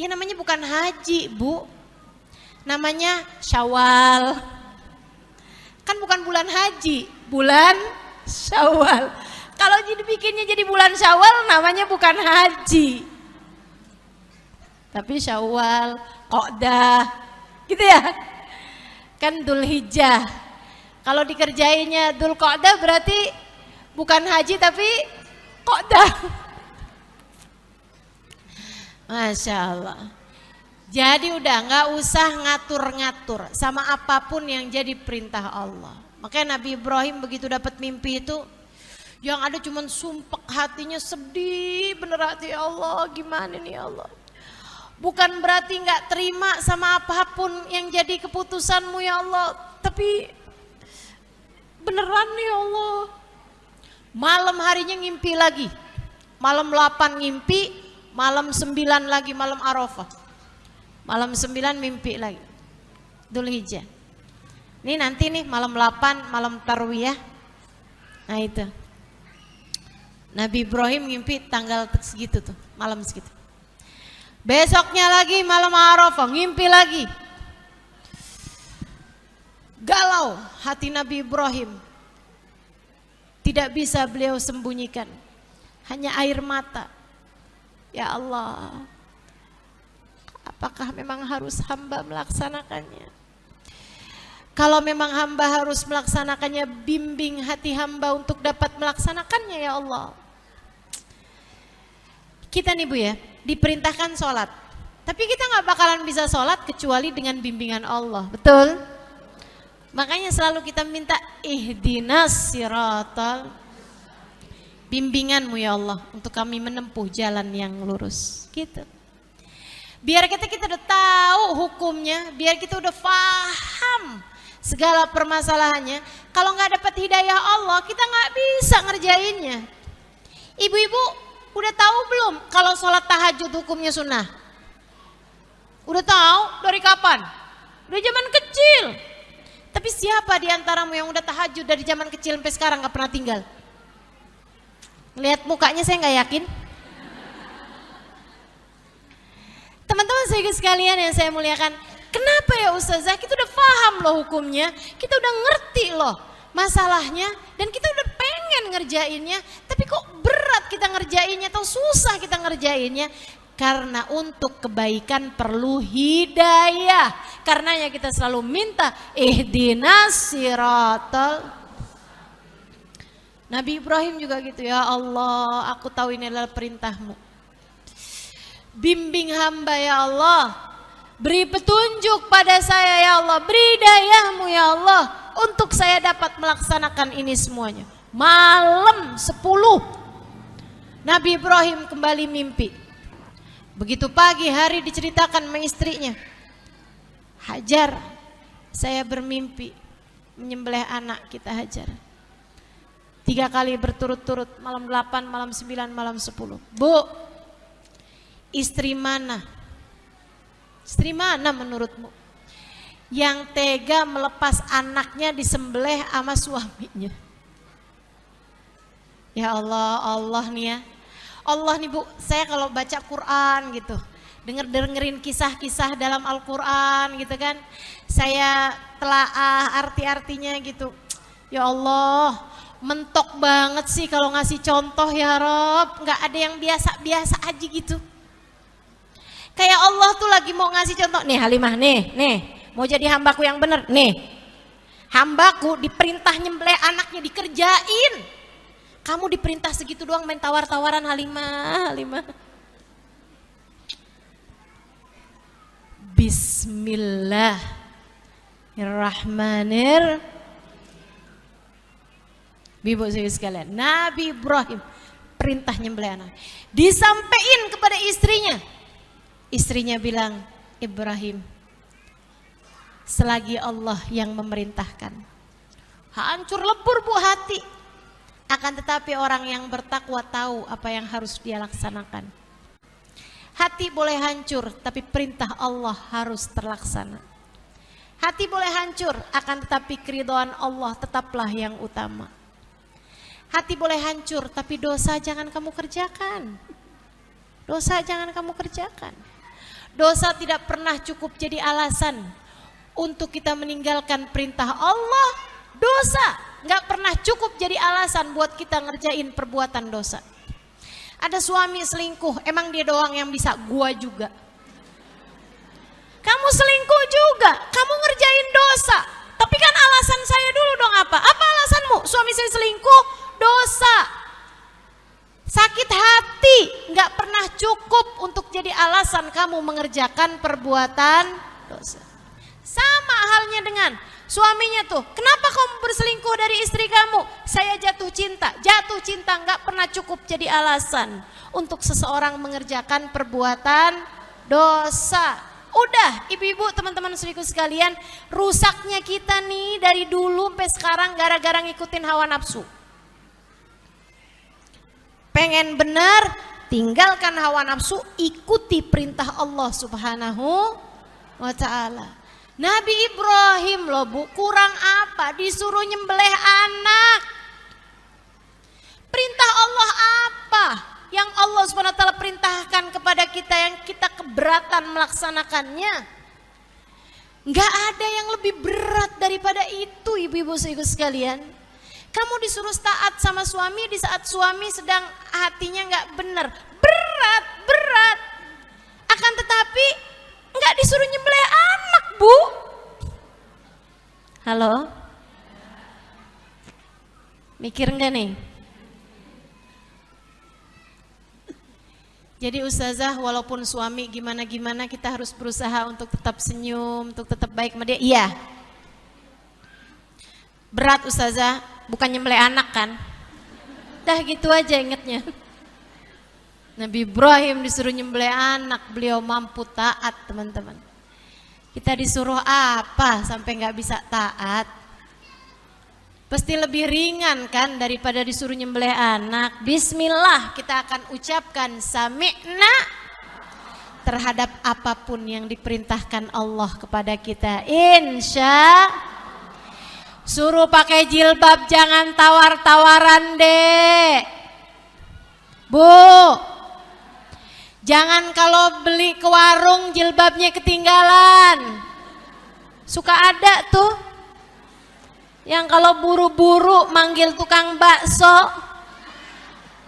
B: Ya namanya bukan haji, Bu. Namanya Syawal. Kan bukan bulan haji, bulan Syawal. Kalau jadi bikinnya jadi bulan Syawal, namanya bukan haji, tapi Syawal, Qa'dah, gitu ya. Kan Dzulhijjah. Kalau dikerjainnya Dzulqa'dah berarti bukan haji tapi Qa'dah. Masya Allah. Jadi udah nggak usah ngatur-ngatur sama apapun yang jadi perintah Allah. Makanya Nabi Ibrahim begitu dapat mimpi itu, yang ada cuman sumpek hatinya, sedih bener hati, ya Allah gimana nih ya Allah. Bukan berarti nggak terima sama apapun yang jadi keputusanmu ya Allah, tapi beneran nih ya Allah. Malam harinya ngimpi lagi, malam 8 ngimpi, malam 9 lagi malam Arafah. Malam 9 mimpi lagi, Dzulhijjah. Ini nanti nih malam 8 malam Tarwiyah. Nah itu Nabi Ibrahim ngimpi tanggal segitu tuh, malam segitu. Besoknya lagi malam Arafah ngimpi lagi. Galau hati Nabi Ibrahim, tidak bisa beliau sembunyikan, hanya air mata. Ya Allah, apakah memang harus hamba melaksanakannya? Kalau memang hamba harus melaksanakannya, bimbing hati hamba untuk dapat melaksanakannya ya Allah. Kita nih Bu ya, diperintahkan sholat, tapi kita gak bakalan bisa sholat kecuali dengan bimbingan Allah, betul? Makanya selalu kita minta ihdinas siratal, bimbinganmu ya Allah untuk kami menempuh jalan yang lurus, gitu. Biar kita udah tahu hukumnya, biar kita udah paham segala permasalahannya. Kalau nggak dapat hidayah Allah, kita nggak bisa ngerjainnya. Ibu-ibu udah tahu belum kalau sholat tahajud hukumnya sunnah? Udah tahu dari kapan? Udah zaman kecil. Tapi siapa di antaramu yang udah tahajud dari zaman kecil sampai sekarang nggak pernah tinggal? Lihat mukanya saya nggak yakin. Teman-teman saya sekalian yang saya muliakan, kenapa ya Ustazah? Kita udah paham loh hukumnya, kita udah ngerti loh masalahnya, dan kita udah pengen ngerjainnya, tapi kok berat kita ngerjainnya atau susah kita ngerjainnya? Karena untuk kebaikan perlu hidayah. Karenanya kita selalu minta ihdinas siratal. Nabi Ibrahim juga gitu, ya Allah, aku tahu ini adalah perintahmu. Bimbing hamba ya Allah, beri petunjuk pada saya ya Allah, beri hidayahmu ya Allah untuk saya dapat melaksanakan ini semuanya. Malam 10 Nabi Ibrahim kembali mimpi. Begitu pagi hari diceritakan sama istrinya, Hajar, saya bermimpi menyembelih anak kita Hajar. 3 kali berturut-turut, malam 8, malam 9, malam 10. Bu, istri mana menurutmu yang tega melepas anaknya disembelih sama suaminya? Ya Allah, Allah nih ya, Allah nih Bu, saya kalau baca Quran gitu, dengerin kisah-kisah dalam Al-Quran gitu kan, saya telaah arti-artinya gitu. Ya Allah, mentok banget sih kalau ngasih contoh ya Rob, nggak ada yang biasa-biasa aja gitu. Kayak Allah tuh lagi mau ngasih contoh, nih Halimah, nih, mau jadi hambaku yang bener, nih, Hambaku diperintah nyembelih anaknya dikerjain. Kamu diperintah segitu doang main tawar-tawaran Halimah. Bismillahirrahmanirrahim. Ibu sekalian, Nabi Ibrahim perintah nyembelih anak. Disampaikan kepada istrinya. Istrinya bilang, Ibrahim, selagi Allah yang memerintahkan. Hancur lebur bu hati. Akan tetapi orang yang bertakwa tahu apa yang harus dia laksanakan. Hati boleh hancur, tapi perintah Allah harus terlaksana. Hati boleh hancur, akan tetapi keridhaan Allah tetaplah yang utama. Hati boleh hancur, tapi dosa jangan kamu kerjakan. Dosa jangan kamu kerjakan. Dosa tidak pernah cukup jadi alasan untuk kita meninggalkan perintah Allah. Dosa nggak pernah cukup jadi alasan buat kita ngerjain perbuatan dosa. Ada suami selingkuh, emang dia doang yang bisa, gua juga. Kamu selingkuh juga, kamu ngerjain dosa. Tapi kan alasan saya dulu dong apa? Apa alasanmu? Suami saya selingkuh, dosa. Sakit hati, nggak pernah cukup untuk jadi alasan kamu mengerjakan perbuatan dosa. Sama halnya dengan suaminya tuh, kenapa kamu berselingkuh dari istri kamu? Saya jatuh cinta. Jatuh cinta nggak pernah cukup jadi alasan untuk seseorang mengerjakan perbuatan dosa. Udah, ibu-ibu, teman-teman saudaraku sekalian, rusaknya kita nih dari dulu sampai sekarang gara-gara ngikutin hawa nafsu. Pengen benar, tinggalkan hawa nafsu, ikuti perintah Allah Subhanahu wa ta'ala. Nabi Ibrahim loh bu, kurang apa? Disuruh nyembelih anak. Perintah Allah apa? Yang Allah Subhanahu wa ta'ala perintahkan kepada kita yang kita keberatan melaksanakannya. Enggak ada yang lebih berat daripada itu, ibu-ibu sekalian. Kamu disuruh taat sama suami di saat suami sedang hatinya enggak benar. Berat. Akan tetapi enggak disuruh nyembelih anak, Bu. Halo? Mikir enggak nih? Jadi ustazah, walaupun suami gimana-gimana kita harus berusaha untuk tetap senyum, untuk tetap baik sama dia. Iya. Berat ustazah, bukan nyembelih anak kan? Dah gitu aja ingetnya. Nabi Ibrahim disuruh nyembelih anak, beliau mampu taat teman-teman. Kita disuruh apa sampai nggak bisa taat? Pasti lebih ringan kan daripada disuruh nyembelih anak. Bismillah kita akan ucapkan sami'na terhadap apapun yang diperintahkan Allah kepada kita. Insya suruh pakai jilbab, jangan tawar-tawaran deh. Bu, jangan kalau beli ke warung jilbabnya ketinggalan. Suka ada tuh yang kalau buru-buru manggil tukang bakso,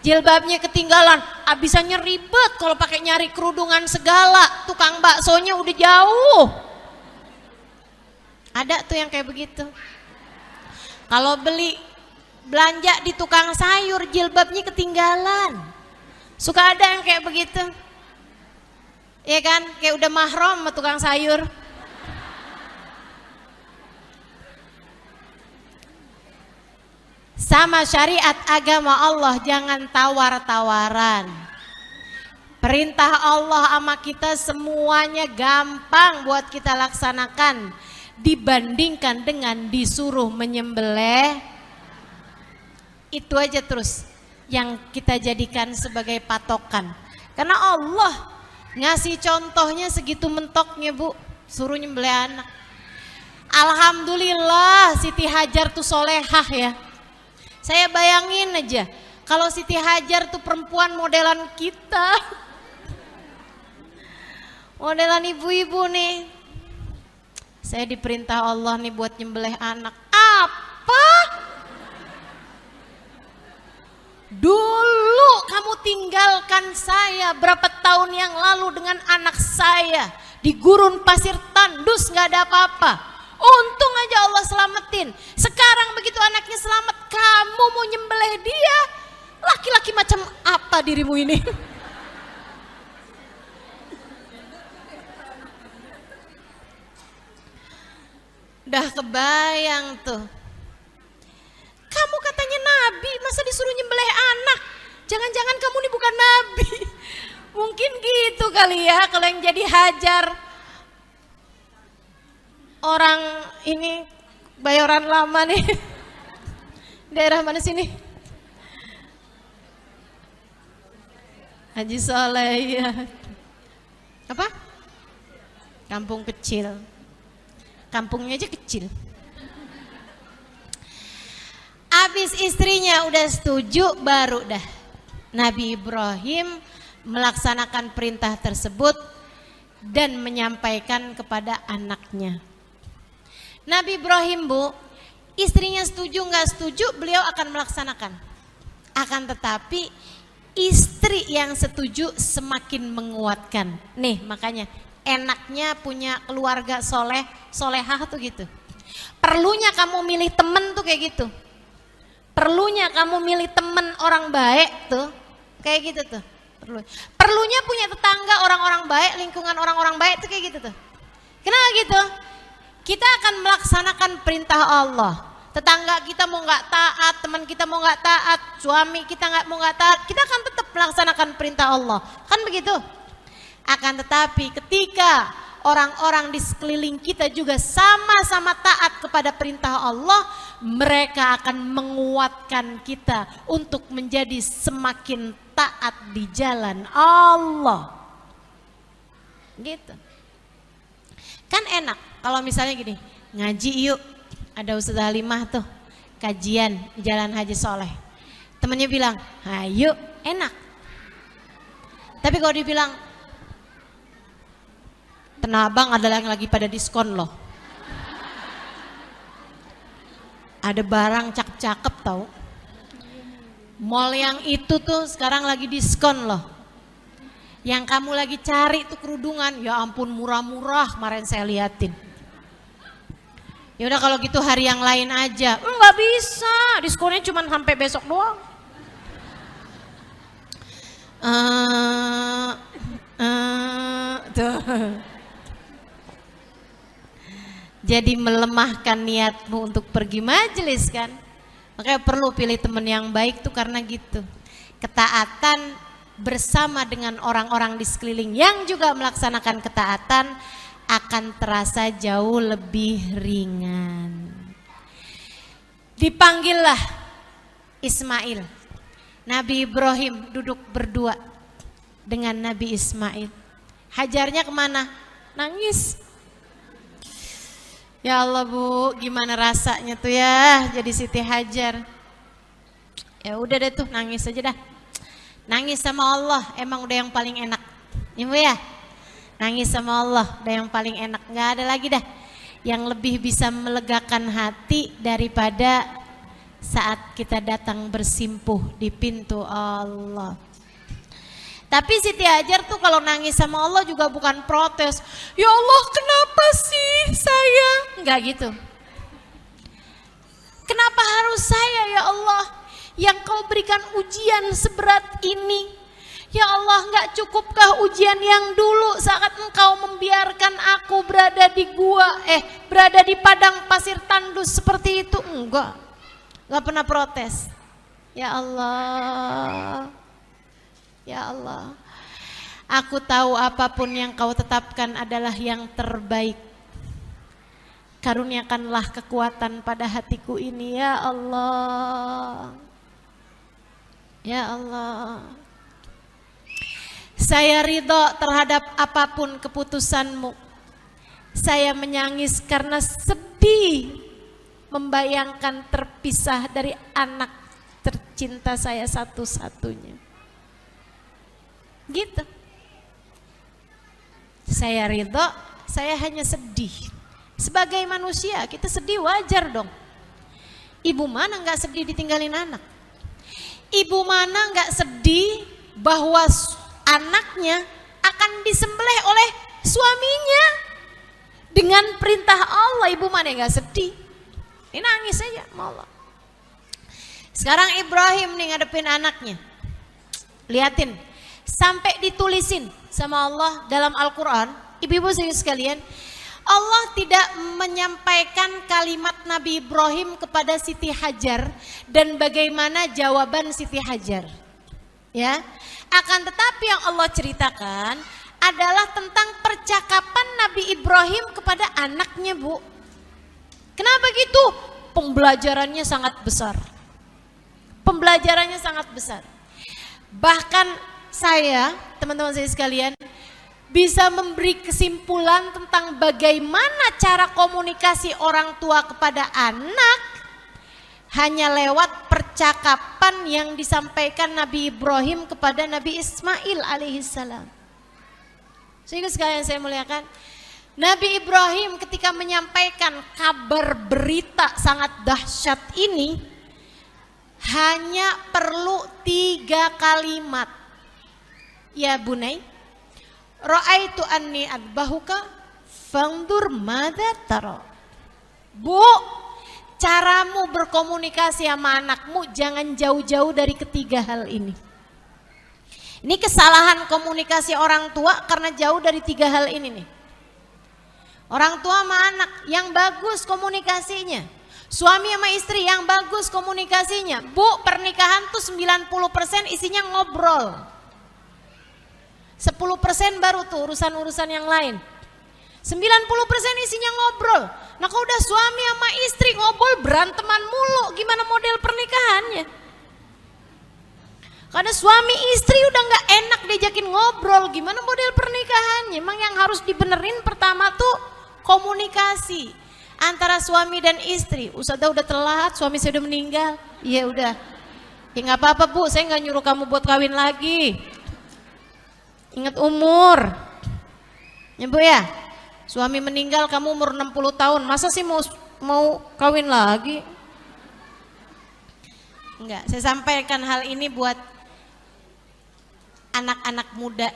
B: jilbabnya ketinggalan, abisannya ribet kalau pakai nyari kerudungan segala, tukang baksonya udah jauh. Ada tuh yang kayak begitu. Kalau beli belanja di tukang sayur, jilbabnya ketinggalan. Suka ada yang kayak begitu. Iya kan, kayak udah mahram sama tukang sayur. Sama syariat agama Allah, jangan tawar-tawaran. Perintah Allah sama kita semuanya gampang buat kita laksanakan dibandingkan dengan disuruh menyembelih. Itu aja terus yang kita jadikan sebagai patokan. Karena Allah ngasih contohnya segitu mentoknya bu, suruh nyembelih anak. Alhamdulillah Siti Hajar tuh solehah ya. Saya bayangin aja kalau Siti Hajar tuh perempuan modelan kita, modelan ibu-ibu nih. Saya diperintah Allah nih buat nyembelih anak. Apa? Dulu kamu tinggalkan saya berapa tahun yang lalu dengan anak saya di gurun pasir tandus, nggak ada apa-apa. Untung aja Allah selamatin. nyelamatin. Sekarang begitu anaknya selamat, kamu mau nyembelih dia. Laki-laki macam apa dirimu ini? Udah kebayang tuh. Kamu katanya nabi, masa disuruh nyembelih anak? Jangan-jangan kamu ini bukan nabi. Mungkin gitu kali ya kalau yang jadi Hajar. Orang ini Bayoran Lama nih. Daerah mana sini? Haji Soleh ya. Apa? Kampung kecil. Kampungnya aja kecil. Abis istrinya udah setuju, baru dah Nabi Ibrahim melaksanakan perintah tersebut dan menyampaikan kepada anaknya. Nabi Ibrahim, Bu, istrinya setuju nggak setuju, beliau akan melaksanakan. Akan tetapi istri yang setuju semakin menguatkan. Nih makanya enaknya punya keluarga soleh, solehah tuh gitu. Perlunya kamu milih temen tuh kayak gitu. Perlunya kamu milih temen orang baik tuh kayak gitu tuh. Perlunya punya tetangga orang-orang baik, lingkungan orang-orang baik tuh kayak gitu tuh. Kenapa gitu? Kita akan melaksanakan perintah Allah. Tetangga kita mau nggak taat, teman kita mau nggak taat, suami kita mau nggak taat, kita akan tetap melaksanakan perintah Allah. Kan begitu? Akan tetapi ketika orang-orang di sekeliling kita juga sama-sama taat kepada perintah Allah, mereka akan menguatkan kita untuk menjadi semakin taat di jalan Allah. Gitu. Kan enak kalau misalnya gini, ngaji yuk, ada Ustazah Halimah tuh kajian di Jalan Haji Soleh. Temennya bilang, ayo, enak. Tapi kalau dibilang, Tanah Abang ada yang lagi pada diskon loh. Ada barang cakep-cakep tau. Mall yang itu tuh sekarang lagi diskon loh. Yang kamu lagi cari tuh kerudungan, ya ampun murah-murah kemarin saya liatin. Ya udah kalau gitu hari yang lain aja. Nggak bisa, diskonnya cuma sampai besok doang. Tuh. Jadi melemahkan niatmu untuk pergi majelis kan. Makanya perlu pilih teman yang baik tuh karena gitu. Ketaatan bersama dengan orang-orang di sekeliling yang juga melaksanakan ketaatan akan terasa jauh lebih ringan. Dipanggillah Ismail. Nabi Ibrahim duduk berdua dengan Nabi Ismail. Hajarnya kemana? Nangis. Ya Allah Bu, gimana rasanya tuh ya jadi Siti Hajar. Ya udah deh tuh, nangis aja dah. Nangis sama Allah emang udah yang paling enak. Ya Bu ya, nangis sama Allah udah yang paling enak. Gak ada lagi dah yang lebih bisa melegakan hati daripada saat kita datang bersimpuh di pintu Allah. Tapi Siti Hajar tuh kalau nangis sama Allah juga bukan protes. Ya Allah kenapa sih saya? Enggak gitu. Kenapa harus saya ya Allah? Yang kau berikan ujian seberat ini. Ya Allah, enggak cukupkah ujian yang dulu saat engkau membiarkan aku berada di gua, berada di padang pasir tandus seperti itu? Enggak pernah protes. Ya Allah, ya Allah, aku tahu apapun yang kau tetapkan adalah yang terbaik. Karuniakanlah kekuatan pada hatiku ini ya Allah. Ya Allah, saya ridho terhadap apapun keputusanmu. Saya menangis karena sedih membayangkan terpisah dari anak tercinta saya satu-satunya. Gitu. Saya ridho, saya hanya sedih. Sebagai manusia kita sedih wajar dong. Ibu mana nggak sedih ditinggalin anak? Ibu mana nggak sedih bahwa anaknya akan disembelih oleh suaminya dengan perintah Allah? Ibu mana nggak sedih? Ini nangis aja sama Allah. Sekarang Ibrahim nih ngadepin anaknya. Liatin, sampai ditulisin sama Allah dalam Al-Quran. Ibu-ibu sekalian, Allah tidak menyampaikan kalimat Nabi Ibrahim kepada Siti Hajar dan bagaimana jawaban Siti Hajar. Ya, akan tetapi yang Allah ceritakan adalah tentang percakapan Nabi Ibrahim kepada anaknya, Bu. Kenapa gitu? Pembelajarannya sangat besar. Pembelajarannya sangat besar. Bahkan saya, teman-teman saya sekalian, bisa memberi kesimpulan tentang bagaimana cara komunikasi orang tua kepada anak hanya lewat percakapan yang disampaikan Nabi Ibrahim kepada Nabi Ismail alaihissalam. Sehingga sekalian saya muliakan, Nabi Ibrahim ketika menyampaikan kabar berita sangat dahsyat ini hanya perlu 3 kalimat. Ya bunai, ra'aitu anni adbahuka fangdur madza tara. Bu, caramu berkomunikasi sama anakmu jangan jauh-jauh dari ketiga hal ini. Ini kesalahan komunikasi orang tua karena jauh dari 3 hal ini nih. Orang tua sama anak yang bagus komunikasinya. Suami sama istri yang bagus komunikasinya. Bu, pernikahan tuh 90% isinya ngobrol. 10% baru tuh urusan-urusan yang lain. 90% isinya ngobrol. Nah kalau udah suami sama istri ngobrol beranteman mulu, gimana model pernikahannya? Karena suami istri udah gak enak diajakin ngobrol, gimana model pernikahannya? Emang yang harus dibenerin pertama tuh komunikasi antara suami dan istri. Ustazah udah telat, suami saya udah meninggal. Iya udah, ya gak apa-apa Bu, saya gak nyuruh kamu buat kawin lagi. Ingat umur ya Bu ya, suami meninggal kamu umur 60 tahun, masa sih mau kawin lagi? Enggak, saya sampaikan hal ini buat anak-anak muda,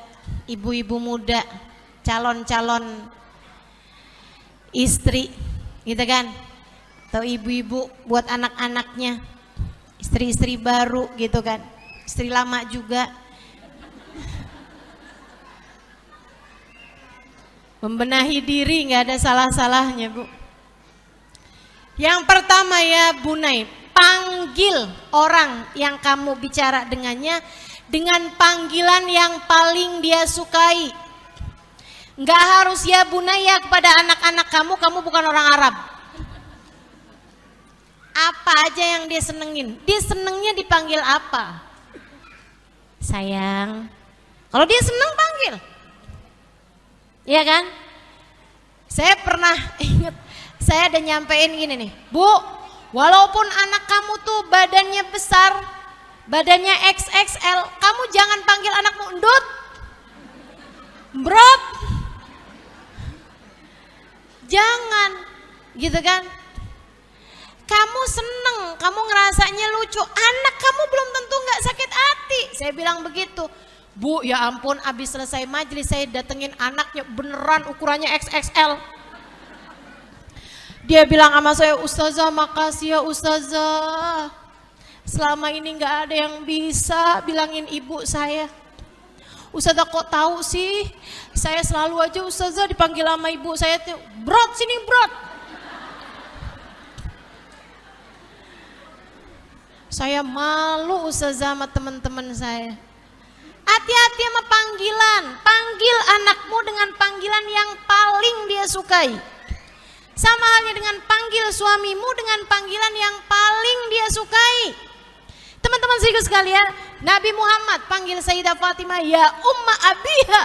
B: ibu-ibu muda, calon-calon istri gitu kan, atau ibu-ibu buat anak-anaknya, istri-istri baru gitu kan, istri lama juga. Membenahi diri nggak ada salah-salahnya Bu. Yang pertama ya bunai, panggil orang yang kamu bicara dengannya dengan panggilan yang paling dia sukai. Nggak harus ya bunai ya kepada anak-anak kamu bukan orang Arab. Apa aja yang dia senengin, dia senengnya dipanggil apa? Sayang. Kalau dia seneng panggil. Iya kan? Saya pernah ingat, saya ada nyampein gini nih, Bu, walaupun anak kamu tuh badannya besar, badannya XXL, kamu jangan panggil anakmu endut, brot, jangan, gitu kan? Kamu seneng, kamu ngerasanya lucu, anak kamu belum tentu nggak sakit hati. Saya bilang begitu. Bu, ya ampun, abis selesai majelis saya datengin anaknya beneran ukurannya XXL. Dia bilang sama saya, Ustazah makasih ya Ustazah. Selama ini gak ada yang bisa bilangin ibu saya. Ustazah kok tahu sih? Saya selalu aja Ustazah dipanggil sama ibu saya tuh, brot sini brot. Saya malu Ustazah sama teman-teman saya. Hati-hati sama panggilan, panggil anakmu dengan panggilan yang paling dia sukai. Sama halnya dengan panggil suamimu dengan panggilan yang paling dia sukai. Teman-teman sekalian, Nabi Muhammad panggil Sayyidah Fatimah, ya umma abiha.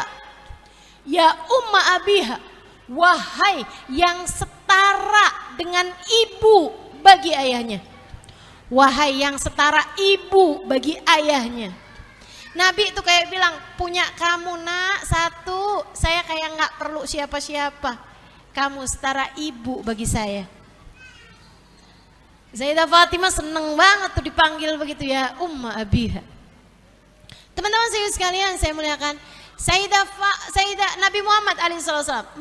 B: Ya umma abiha. Wahai yang setara dengan ibu bagi ayahnya. Wahai yang setara ibu bagi ayahnya. Nabi itu kayak bilang, punya kamu nak satu, saya kayak nggak perlu siapa-siapa. Kamu setara ibu bagi saya. Sayyidah Fatimah seneng banget tuh dipanggil begitu ya umma abiha. Teman-teman sekalian saya muliakan, Sayyidah Nabi Muhammad alaihissalam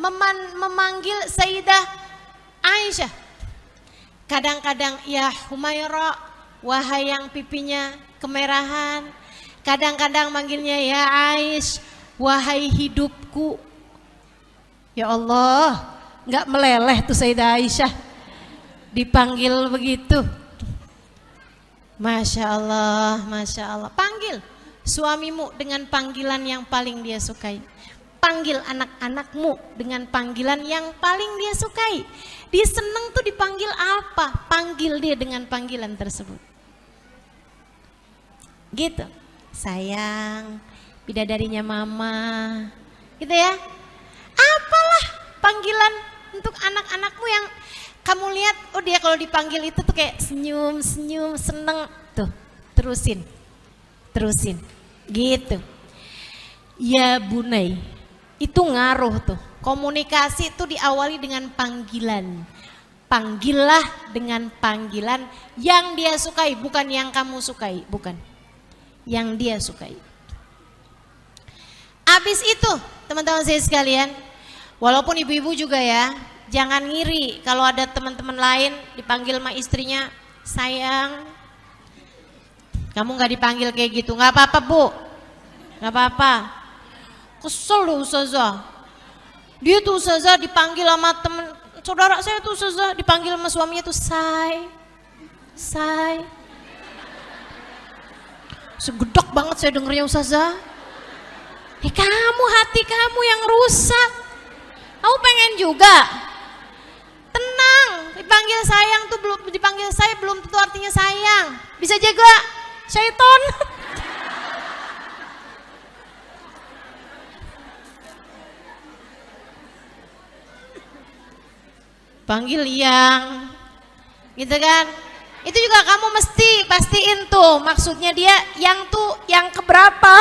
B: memanggil Sayyidah Aisyah Kadang-kadang ya Humaira, wahai yang pipinya kemerahan. Kadang-kadang manggilnya ya Aish, wahai hidupku. Ya Allah, nggak meleleh tuh Sayyidah Aisyah dipanggil begitu. Masya Allah, Masya Allah. Panggil suamimu dengan panggilan yang paling dia sukai. Panggil anak-anakmu dengan panggilan yang paling dia sukai. Dia seneng tuh dipanggil apa? Panggil dia dengan panggilan tersebut. Gitu. Sayang, bidadarinya mama. Gitu ya. Apalah panggilan untuk anak-anakmu yang kamu lihat, oh dia kalau dipanggil itu tuh kayak senyum-senyum, seneng. Tuh, terusin. Gitu. Ya Bunai, itu ngaruh tuh. Komunikasi itu diawali dengan panggilan. Panggillah dengan panggilan yang dia sukai, bukan yang kamu sukai, bukan. Yang dia sukai. Habis itu, teman-teman saya sekalian, walaupun ibu-ibu juga ya, jangan ngiri kalau ada teman-teman lain dipanggil sama istrinya, sayang. Kamu nggak dipanggil kayak gitu, nggak apa-apa bu, nggak apa-apa. Kesel loh Ustazah. Dia tuh Ustazah dipanggil sama temen, saudara saya tuh Ustazah dipanggil sama suaminya tuh say. Segedok banget saya dengernya Ustazah. Kamu hati kamu yang rusak. Kamu pengen juga. Tenang, dipanggil sayang tuh belum dipanggil saya belum tentu artinya sayang. Bisa jaga syaiton. Panggil yang gitu kan. Itu juga kamu mesti pastiin tuh maksudnya dia yang tuh yang keberapa.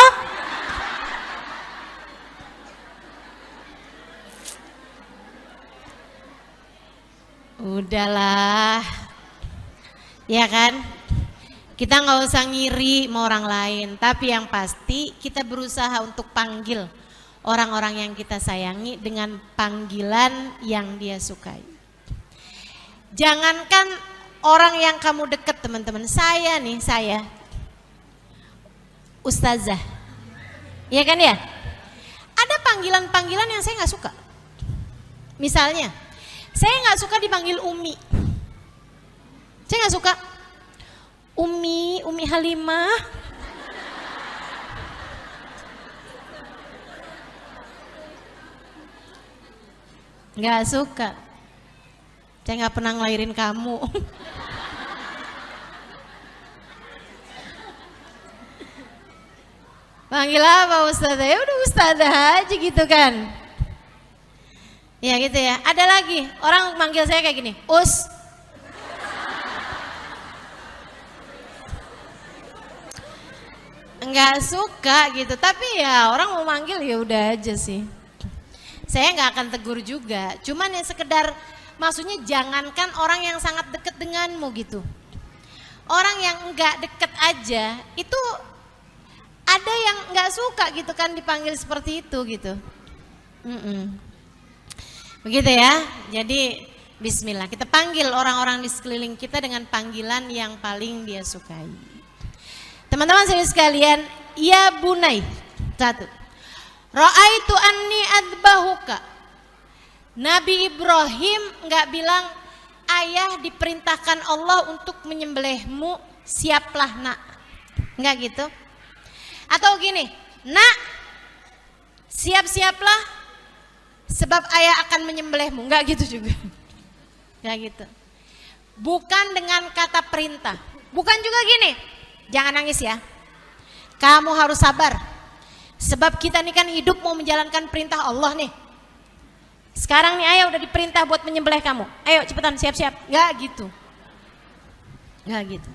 B: Udahlah, ya kan? Kita nggak usah ngiri sama orang lain, tapi yang pasti kita berusaha untuk panggil orang-orang yang kita sayangi dengan panggilan yang dia sukai. Jangankan orang yang kamu deket teman-teman, saya Ustazah, ya kan ya? Ada panggilan-panggilan yang saya nggak suka. Misalnya, saya nggak suka dipanggil Umi. Saya nggak suka. Umi Halimah. Nggak suka. Saya nggak pernah ngelahirin kamu. Panggil apa Ustazah? Ya udah Ustazah aja gitu kan. Ya gitu ya. Ada lagi orang manggil saya kayak gini, Us. Enggak suka gitu. Tapi ya orang mau manggil ya udah aja sih. Saya nggak akan tegur juga. Cuman ya sekedar maksudnya jangankan orang yang sangat deket denganmu gitu. Orang yang enggak deket aja itu ada yang nggak suka gitu kan dipanggil seperti itu gitu. Begitu ya. Jadi bismillah, kita panggil orang-orang di sekeliling kita dengan panggilan yang paling dia sukai. Teman-teman sekalian, ya Bunai. Satu. Ra'aitu anni adbahuka. Nabi Ibrahim enggak bilang ayah diperintahkan Allah untuk menyembelihmu, siaplah nak. Enggak gitu. Atau gini, nak siap-siaplah sebab ayah akan menyembelihmu. Enggak gitu juga. Enggak gitu. Bukan dengan kata perintah. Bukan juga gini, jangan nangis ya. Kamu harus sabar. Sebab kita nih kan hidup mau menjalankan perintah Allah nih. Sekarang nih ayah udah diperintah buat menyembelih kamu. Ayo cepetan siap-siap. Enggak gitu. Enggak gitu.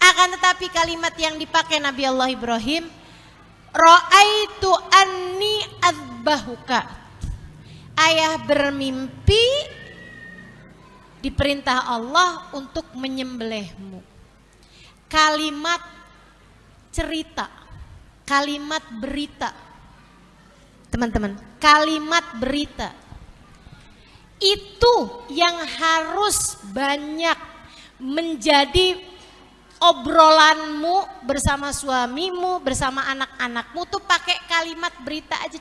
B: Akan tetapi kalimat yang dipakai Nabi Allah Ibrahim, Ra'aitu anni adbahuka. Ayah bermimpi diperintah Allah untuk menyembelihmu. Kalimat cerita, kalimat berita. Teman-teman, kalimat berita. Itu yang harus banyak menjadi obrolanmu bersama suamimu, bersama anak-anakmu tuh pakai kalimat berita aja,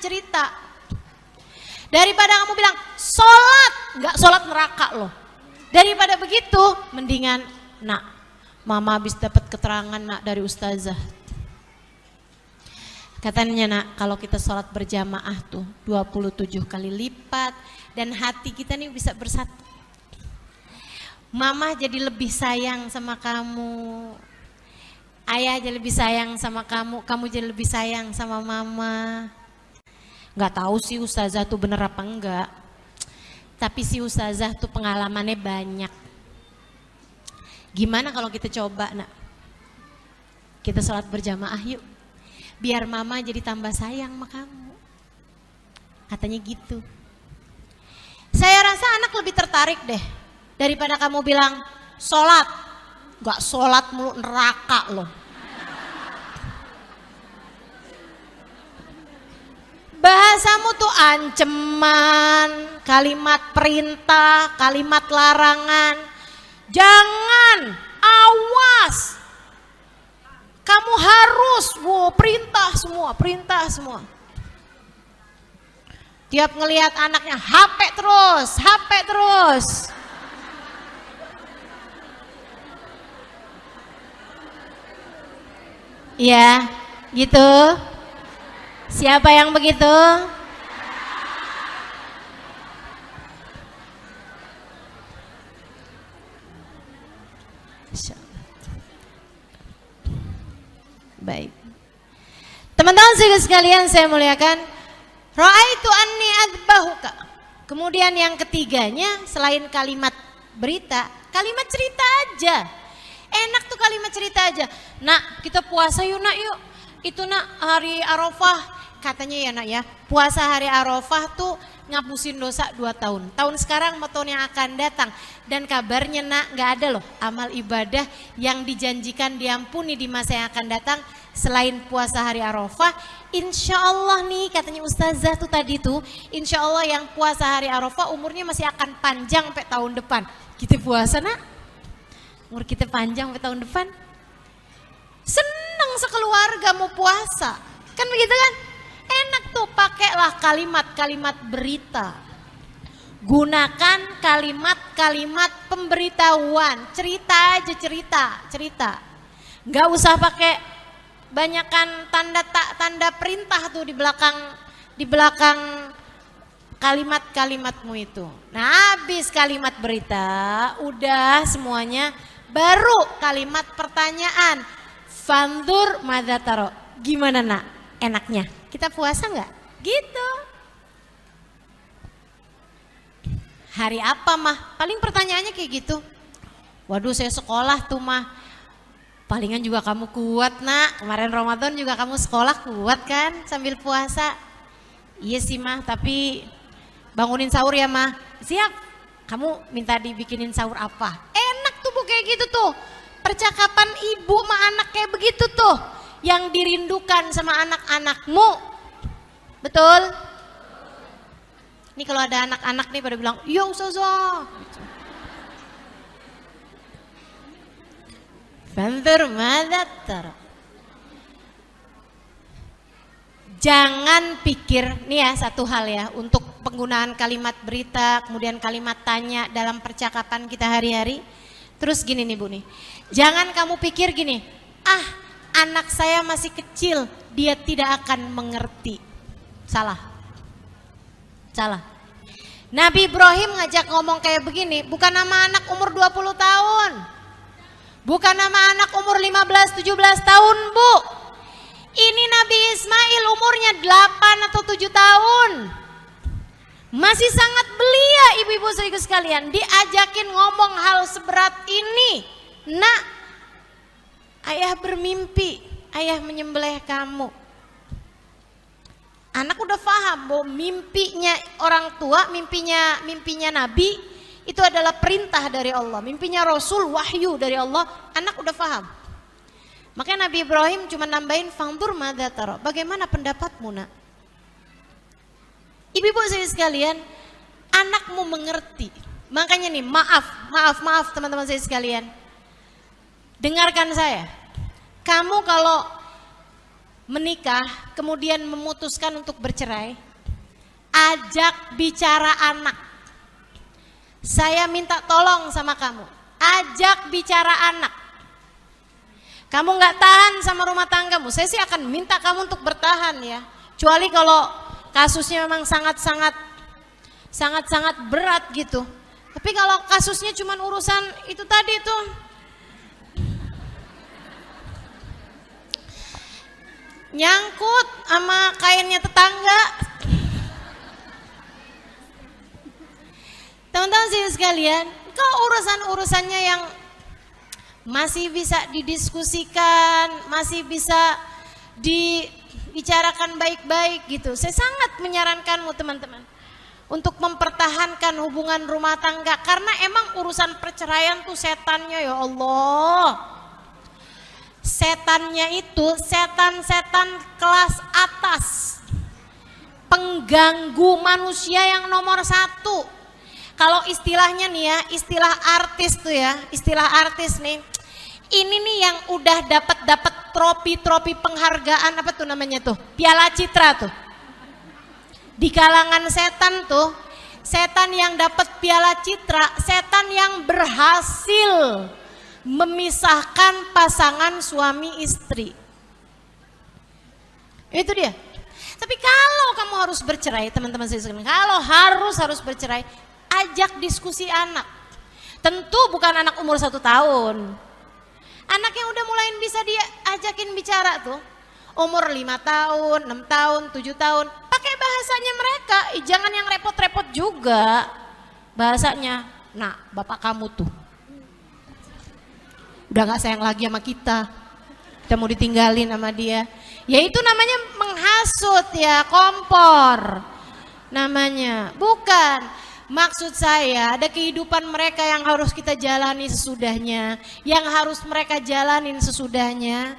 B: cerita. Daripada kamu bilang sholat, nggak sholat neraka loh. Daripada begitu, mendingan nak, mama habis dapat keterangan nak dari ustazah. Katanya nak, kalau kita sholat berjamaah tuh 27 kali lipat dan hati kita nih bisa bersatu. Mama jadi lebih sayang sama kamu. Ayah jadi lebih sayang sama kamu jadi lebih sayang sama mama. Nggak tahu sih ustazah tuh bener apa enggak. Tapi si ustazah tuh pengalamannya banyak. Gimana kalau kita coba nak? Kita sholat berjamaah yuk. Biar mama jadi tambah sayang sama kamu. Katanya gitu. Saya rasa anak lebih tertarik deh. Daripada kamu bilang sholat. Gak sholat mulu neraka loh. Bahasamu tuh anceman, kalimat perintah, kalimat larangan. Jangan, awas. Kamu harus, perintah semua. Tiap ngelihat anaknya HP terus. Iya, gitu. Siapa yang begitu? Baik. Teman-teman sekalian saya muliakan. Ra'aitu anni adbahuka. Kemudian yang ketiganya selain kalimat berita, kalimat cerita aja. Enak tuh kalimat cerita aja. Nak, kita puasa yuk nak yuk. Itu nak hari Arafah. Katanya ya nak ya, puasa hari Arafah tuh ngapusin dosa 2 tahun. Tahun sekarang sama tahun yang akan datang. Dan kabarnya nak gak ada loh amal ibadah yang dijanjikan diampuni di masa yang akan datang selain puasa hari Arafah. Insya Allah nih katanya ustazah tuh tadi tuh, insya Allah yang puasa hari Arafah umurnya masih akan panjang sampai tahun depan. Kita puasa nak, umur kita panjang sampai tahun depan. Seneng sekeluarga mau puasa, kan begitu kan? Enak tuh, pakailah kalimat-kalimat berita. Gunakan kalimat-kalimat pemberitahuan, cerita aja cerita. Nggak usah pakai banyakan tanda perintah tuh di belakang kalimat-kalimatmu itu. Nah, habis kalimat berita, udah semuanya, baru kalimat pertanyaan. Fandur madza taro. Gimana nak? Enaknya? Kita puasa nggak? Gitu. Hari apa mah? Paling pertanyaannya kayak gitu. Waduh saya sekolah tuh mah. Palingan juga kamu kuat nak. Kemarin Ramadan juga kamu sekolah kuat kan sambil puasa. Iya sih mah, tapi bangunin sahur ya mah. Siap. Kamu minta dibikinin sahur apa? Enak tuh bu kayak gitu tuh. Percakapan ibu sama anak kayak begitu tuh. Yang dirindukan sama anak-anakmu. Betul? Ini kalau ada anak-anak nih pada bilang, "Ya ustazah." Fanzur madza tara. Jangan pikir, nih ya satu hal ya, untuk penggunaan kalimat berita, kemudian kalimat tanya dalam percakapan kita hari-hari. Terus gini nih Bu nih, jangan kamu pikir gini, anak saya masih kecil, dia tidak akan mengerti. Salah. Nabi Ibrahim ngajak ngomong kayak begini, bukan nama anak umur 20 tahun. Bukan nama anak umur 15-17 tahun Bu. Ini Nabi Ismail umurnya 8 atau 7 tahun. Masih sangat belia ibu-ibu saudara sekalian. Diajakin ngomong hal seberat ini. Nak, ayah bermimpi, ayah menyembelih kamu. Anak udah paham bahwa mimpinya orang tua, mimpinya Nabi itu adalah perintah dari Allah. Mimpinya Rasul, wahyu dari Allah, anak udah paham. Makanya Nabi Ibrahim cuma nambahin fanzur madza tara. Bagaimana pendapatmu nak? Ibu-ibu saya sekalian, anakmu mengerti. Makanya nih, maaf teman-teman saya sekalian. Dengarkan saya. Kamu kalau menikah kemudian memutuskan untuk bercerai, ajak bicara anak. Saya minta tolong sama kamu, ajak bicara anak. Kamu nggak tahan sama rumah tanggamu, saya sih akan minta kamu untuk bertahan ya. Kecuali kalau kasusnya memang sangat-sangat berat gitu. Tapi kalau kasusnya cuma urusan itu tadi tuh, nyangkut sama kainnya tetangga. Teman-teman sih sekalian, kalau urusannya yang masih bisa didiskusikan, masih bisa dibicarakan baik-baik gitu, saya sangat menyarankanmu teman-teman untuk mempertahankan hubungan rumah tangga. Karena emang urusan perceraian tuh setannya, ya Allah, setannya itu setan-setan kelas atas, pengganggu manusia yang nomor satu. Kalau istilahnya nih ya, istilah artis tuh ya, istilah artis nih, ini nih yang udah dapat trofi penghargaan, apa tuh namanya tuh, Piala Citra tuh. Di kalangan setan tuh, setan yang dapat Piala Citra, setan yang berhasil memisahkan pasangan suami istri. Itu dia. Tapi kalau kamu harus bercerai, teman-teman saya sekalian, kalau harus bercerai, ajak diskusi anak. Tentu bukan anak umur 1 tahun. Anak yang udah mulai bisa diajakin bicara tuh, umur 5 tahun, 6 tahun, 7 tahun, pakai bahasanya mereka. Jangan yang repot-repot juga bahasanya. Nah, bapak kamu tuh udah gak sayang lagi sama kita mau ditinggalin sama dia. Ya itu namanya menghasut ya, kompor namanya. Bukan. Maksud saya ada kehidupan mereka yang harus kita jalani sesudahnya, yang harus mereka jalanin sesudahnya.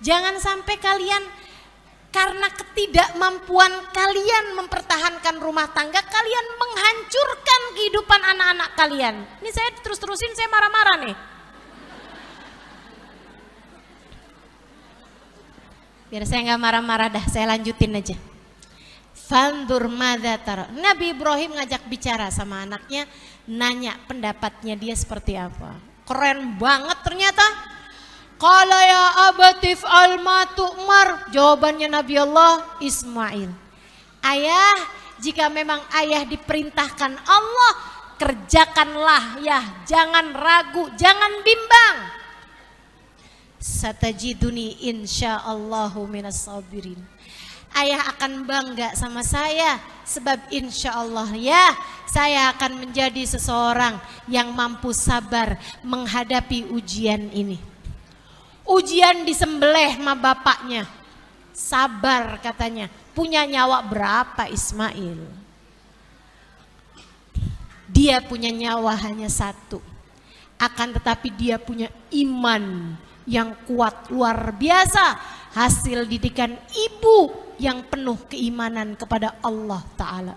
B: Jangan sampai kalian karena ketidakmampuan kalian mempertahankan rumah tangga, kalian menghancurkan kehidupan anak-anak kalian. Ini saya terusin saya marah-marah nih. Biar saya nggak marah-marah dah, saya lanjutin aja. Fandur madza tara. Nabi Ibrahim ngajak bicara sama anaknya, nanya pendapatnya dia seperti apa. Keren banget ternyata. Qala ya abatif al ma tu'mar. Jawabannya Nabi Allah Ismail. Ayah, jika memang ayah diperintahkan Allah, kerjakanlah ya, jangan ragu, jangan bimbang. Satajiduni insyaallahu minas sabirin. Ayah akan bangga sama saya sebab insya Allah ya, saya akan menjadi seseorang yang mampu sabar menghadapi ujian ini. Ujian disembelih sama bapaknya, sabar katanya. Punya nyawa berapa Ismail? Dia punya nyawa hanya 1. Akan tetapi dia punya iman yang kuat luar biasa. Hasil didikan ibu yang penuh keimanan kepada Allah Ta'ala.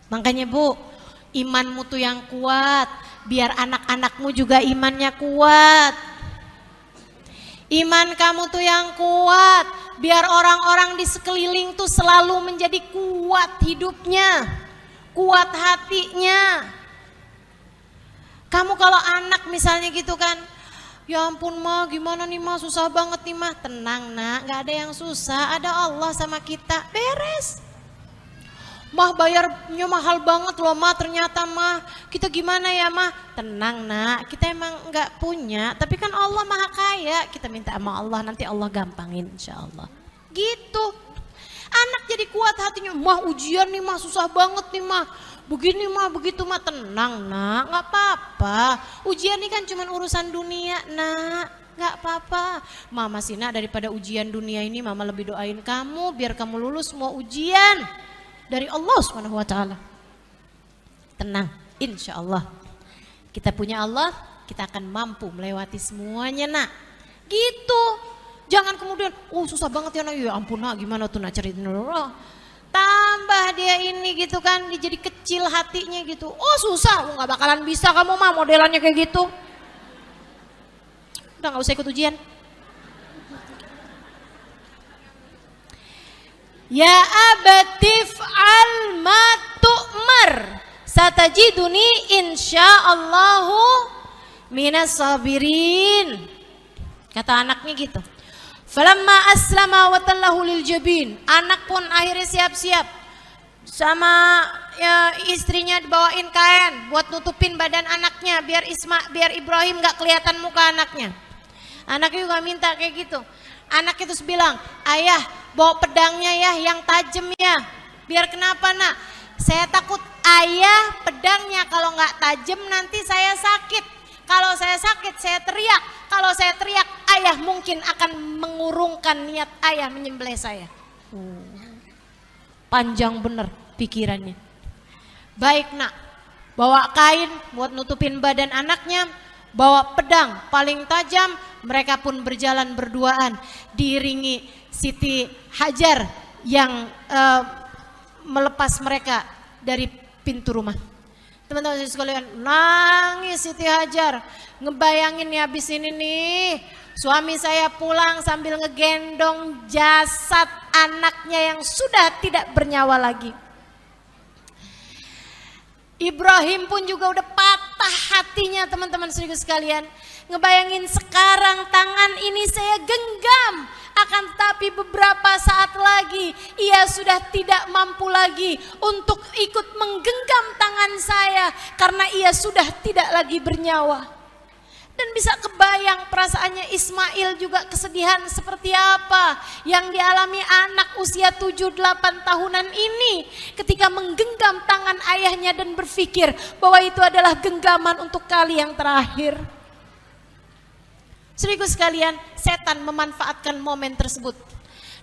B: Makanya Bu, imanmu tuh yang kuat, biar anak-anakmu juga imannya kuat. Iman kamu tuh yang kuat, biar orang-orang di sekeliling tuh selalu menjadi kuat hidupnya, kuat hatinya. Kamu kalau anak misalnya gitu kan, ya ampun mah, gimana nih mah, susah banget nih mah. Tenang nak, gak ada yang susah, ada Allah sama kita, beres. Mah bayarnya mahal banget loh mah, ternyata mah, kita gimana ya mah. Tenang nak, kita emang gak punya, tapi kan Allah maha kaya, kita minta sama Allah, nanti Allah gampangin insya Allah. Gitu, anak jadi kuat hatinya, mah ujian nih mah, susah banget nih mah. Begini mah, begitu mah, tenang nak, gak apa-apa. Ujian ini kan cuma urusan dunia nak, gak apa-apa. Mama sih nak, daripada ujian dunia ini mama lebih doain kamu biar kamu lulus semua ujian dari Allah SWT. Tenang, insya Allah. Kita punya Allah, kita akan mampu melewati semuanya nak. Gitu, jangan kemudian, oh susah banget ya nak, ya ampun nak, gimana tuh nak ceritain. Tambah tambah dia ini gitu kan, dia jadi kecil hatinya gitu. Oh susah, nggak bakalan bisa kamu mah modelannya kayak gitu. Udah nggak usah ikut ujian. Ya abatif al matu'mar satajiduni insyaallahu minas sabirin. Kata anaknya gitu. Falamma aslama wa tallahu lil jabin. Anak pun akhirnya siap-siap. Sama ya, istrinya dibawain kain buat nutupin badan anaknya biar Ibrahim gak kelihatan muka anaknya. Anaknya juga minta kayak gitu. Anaknya terus bilang, "Ayah, bawa pedangnya ya yang tajam ya." Biar kenapa, Nak? Saya takut ayah pedangnya kalau nggak tajam nanti saya sakit. Kalau saya sakit saya teriak. Kalau saya teriak ayah mungkin akan mengurungkan niat ayah menyembelih saya. Panjang bener pikirannya. Baik Nak, bawa kain buat nutupin badan anaknya, bawa pedang paling tajam. Mereka pun berjalan berduaan diiringi Siti Hajar yang melepas mereka dari pintu rumah. Teman-teman sekalian, nangis Siti Hajar, ngebayangin nih habis ini nih, suami saya pulang sambil ngegendong jasad anaknya yang sudah tidak bernyawa lagi. Ibrahim pun juga udah patah hatinya teman-teman sekalian. Ngebayangin sekarang tangan ini saya genggam, akan tetapi beberapa saat lagi ia sudah tidak mampu lagi untuk ikut menggenggam tangan saya karena ia sudah tidak lagi bernyawa. Dan bisa kebayang perasaannya Ismail juga kesedihan seperti apa yang dialami anak usia 7-8 tahunan ini ketika menggenggam tangan ayahnya dan berpikir bahwa itu adalah genggaman untuk kali yang terakhir. Saudaraku sekalian, setan memanfaatkan momen tersebut.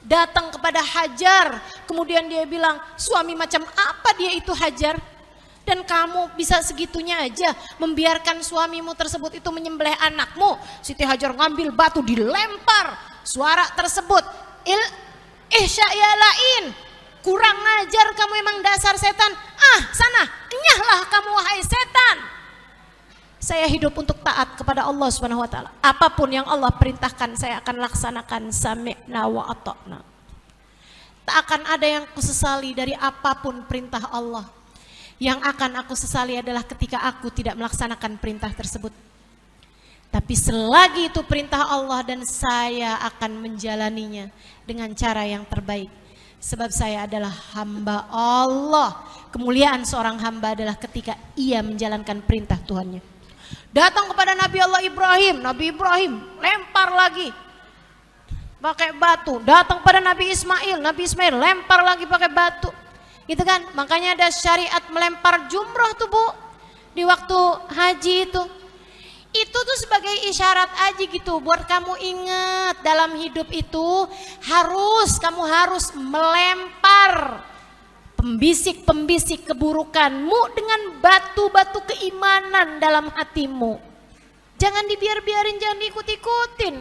B: Datang kepada Hajar, kemudian dia bilang, "Suami macam apa dia itu Hajar? Dan kamu bisa segitunya aja membiarkan suamimu tersebut itu menyembelih anakmu." Siti Hajar ngambil batu dilempar. Suara tersebut, "Isya'yalain, kurang ngajar kamu emang dasar setan. Ah, sana, enyahlah kamu wahai setan. Saya hidup untuk taat kepada Allah Subhanahu wa taala. Apapun yang Allah perintahkan saya akan laksanakan. Sami'na wa ata'na." Tak akan ada yang kusesali dari apapun perintah Allah. Yang akan aku sesali adalah ketika aku tidak melaksanakan perintah tersebut. Tapi selagi itu perintah Allah dan saya akan menjalaninya dengan cara yang terbaik. Sebab saya adalah hamba Allah. Kemuliaan seorang hamba adalah ketika ia menjalankan perintah Tuhannya. Datang kepada Nabi Allah Ibrahim, Nabi Ibrahim lempar lagi pakai batu. Datang pada Nabi Ismail, Nabi Ismail lempar lagi pakai batu. Gitu kan? Makanya ada syariat melempar jumroh tuh Bu, di waktu haji itu. Itu tuh sebagai isyarat aja gitu, buat kamu ingat dalam hidup itu kamu harus melempar pembisik-pembisik keburukanmu dengan batu-batu keimanan dalam hatimu. Jangan dibiarin, jangan diikut-ikutin.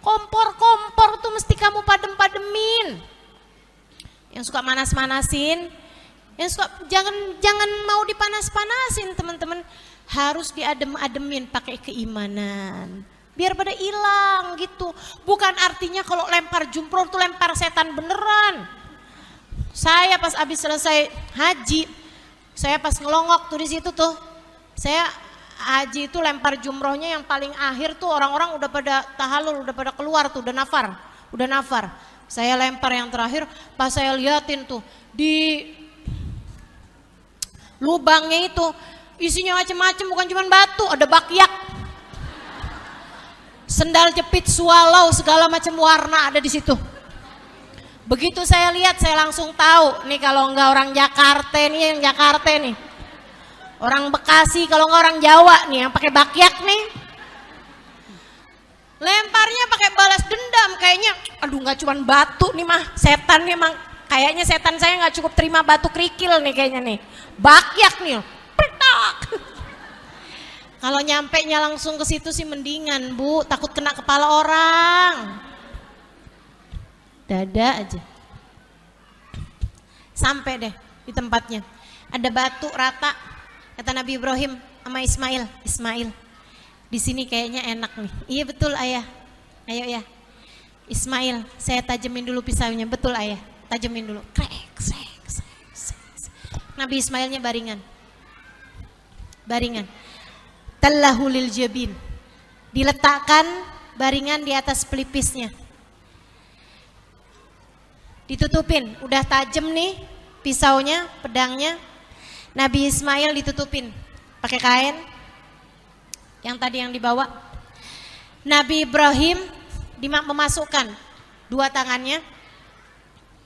B: Kompor-kompor tuh mesti kamu padem-pademin. Yang suka manas-manasin, yang suka jangan mau dipanas-panasin teman-teman. Harus diadem-ademin pakai keimanan. Biar pada hilang gitu. Bukan artinya kalau lempar jumroh tuh lempar setan beneran. Saya pas habis selesai haji, saya pas ngelongok tuh di situ tuh, saya haji itu lempar jumrohnya yang paling akhir tuh orang-orang udah pada tahallul, udah pada keluar tuh, udah nafar. Saya lempar yang terakhir, pas saya liatin tuh di lubangnya itu isinya macam-macam, bukan cuma batu, ada bakyak, sendal jepit, swallow, segala macam warna ada di situ. Begitu saya lihat, saya langsung tahu nih kalau enggak orang Jakarta nih, yang Jakarta nih. Orang Bekasi, kalau enggak orang Jawa nih yang pakai bakyak nih. Lemparnya pakai balas dendam, kayaknya aduh nggak cuma batu nih mah, setan nih emang. Kayaknya setan saya nggak cukup terima batu kerikil nih kayaknya nih. Bakyak nih. Petak. Kalau nyampe nya langsung ke situ sih mendingan Bu, takut kena kepala orang. Dada aja. Sampai deh di tempatnya. Ada batu rata. Kata Nabi Ibrahim sama Ismail, Ismail, di sini kayaknya enak nih. Iya betul ayah. Ayo ya. Ismail, saya tajemin dulu pisaunya. Betul ayah. Tajemin dulu. Krek, krek, krek. Nabi Ismailnya baringan. Baringan. Tallahulil jabin. Diletakkan baringan di atas pelipisnya. Ditutupin, udah tajem nih pisaunya, pedangnya. Nabi Ismail ditutupin pakai kain yang tadi yang dibawa. Nabi Ibrahim memasukkan dua tangannya,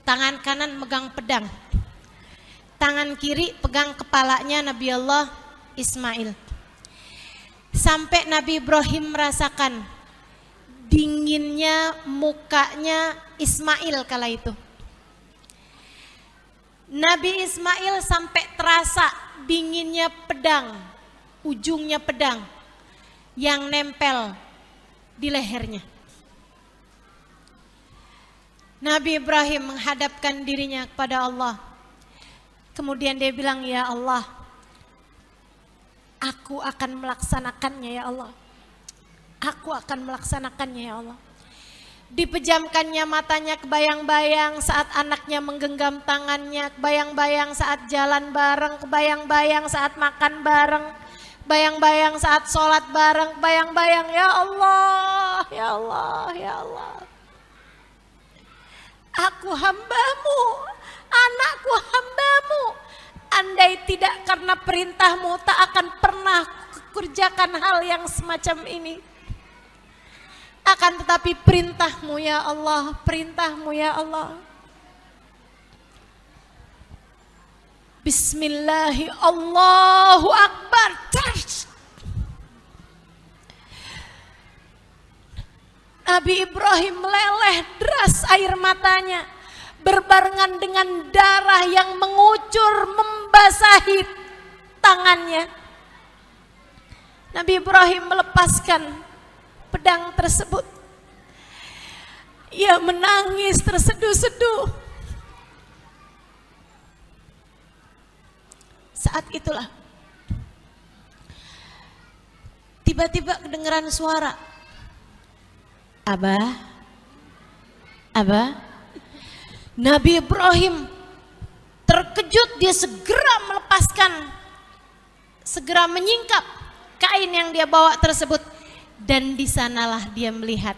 B: tangan kanan megang pedang, tangan kiri pegang kepalanya Nabi Allah Ismail. Sampai Nabi Ibrahim merasakan dinginnya mukanya Ismail kala itu. Nabi Ismail sampai terasa dinginnya pedang, ujungnya pedang yang nempel di lehernya. Nabi Ibrahim menghadapkan dirinya kepada Allah. Kemudian dia bilang, ya Allah, aku akan melaksanakannya ya Allah. Aku akan melaksanakannya ya Allah. Dipejamkannya matanya, kebayang-bayang saat anaknya menggenggam tangannya, kebayang-bayang saat jalan bareng, kebayang-bayang saat makan bareng, bayang-bayang saat sholat bareng, bayang-bayang ya Allah, ya Allah, ya Allah. Aku hambamu, anakku hambamu. Andai tidak karena perintahmu, tak akan pernah kerjakan hal yang semacam ini. Akan tetapi perintahmu ya Allah, perintahmu ya Allah. Bismillahi Allahu Akbar. Nabi Ibrahim meleleh deras air matanya, berbarengan dengan darah yang mengucur membasahi tangannya. Nabi Ibrahim melepaskan pedang tersebut. Ia menangis terseduh-seduh. Saat itulah tiba-tiba kedengaran suara, Abah, Abah. Nabi Ibrahim terkejut, dia segera melepaskan, segera menyingkap kain yang dia bawa tersebut. Dan di sanalah dia melihat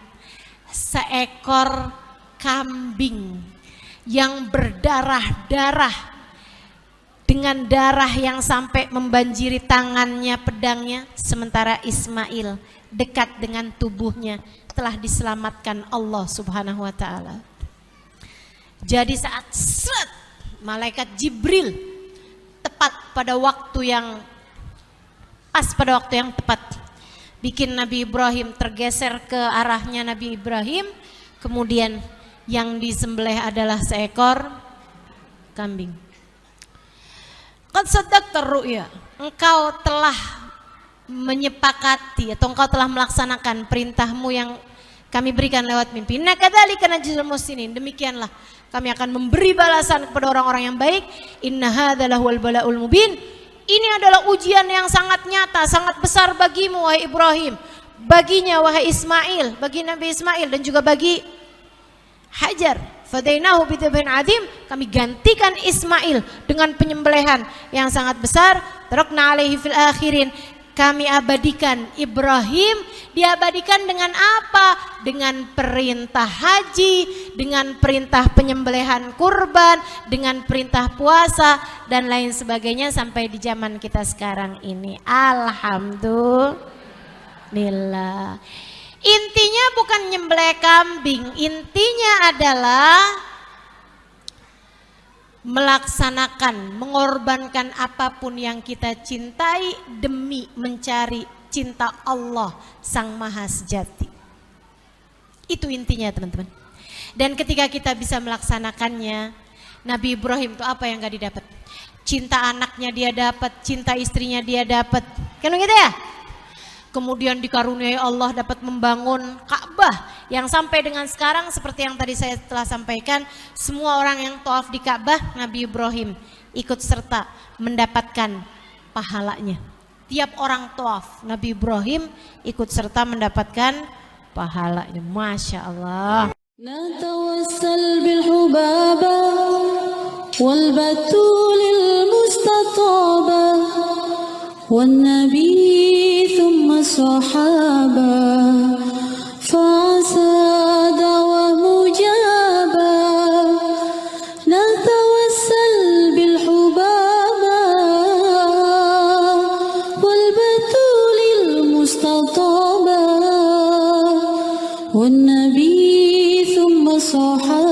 B: seekor kambing yang berdarah-darah, dengan darah yang sampai membanjiri tangannya, pedangnya. Sementara Ismail dekat dengan tubuhnya telah diselamatkan Allah Subhanahu wa ta'ala. Jadi saat malaikat Jibril tepat pada waktu yang pas, pada waktu yang tepat, bikin Nabi Ibrahim tergeser ke arahnya Nabi Ibrahim. Kemudian yang disembelih adalah seekor kambing. Qad saddaqta ru'ya, engkau telah menyepakati atau engkau telah melaksanakan perintahmu yang kami berikan lewat mimpi. Inna kadzalika najzil muhsinin, demikianlah kami akan memberi balasan kepada orang-orang yang baik. Inna hadzal huwal balaul mubin. Ini adalah ujian yang sangat nyata, sangat besar bagimu wahai Ibrahim, baginya wahai Ismail, bagi Nabi Ismail dan juga bagi Hajar. Fadainahu bidzabhin adim, kami gantikan Ismail dengan penyembelihan yang sangat besar. Tarakna alaihi fil akhirin, kami abadikan Ibrahim, diabadikan dengan apa? Dengan perintah haji, dengan perintah penyembelihan kurban, dengan perintah puasa dan lain sebagainya sampai di zaman kita sekarang ini. Alhamdulillah. Intinya bukan nyembelih kambing, intinya adalah melaksanakan, mengorbankan apapun yang kita cintai demi mencari cinta Allah Sang Maha Sejati. Itu intinya teman-teman. Dan ketika kita bisa melaksanakannya, Nabi Ibrahim itu apa yang gak didapat? Cinta anaknya dia dapat, cinta istrinya dia dapat. Kan gitu ya? Kemudian dikaruniai Allah dapat membangun Ka'bah yang sampai dengan sekarang seperti yang tadi saya telah sampaikan, semua orang yang tawaf di Ka'bah, Nabi Ibrahim ikut serta mendapatkan pahalanya. Tiap orang tawaf, Nabi Ibrahim ikut serta mendapatkan pahalanya. Masya Allah.
A: نتوسل بالحبابة والبتول المستطابة والنبي ثم الصحابة فعسى دعوة مجابة نتوسل بالحبابة والبتول المستطابة والنبي ثم الصحابة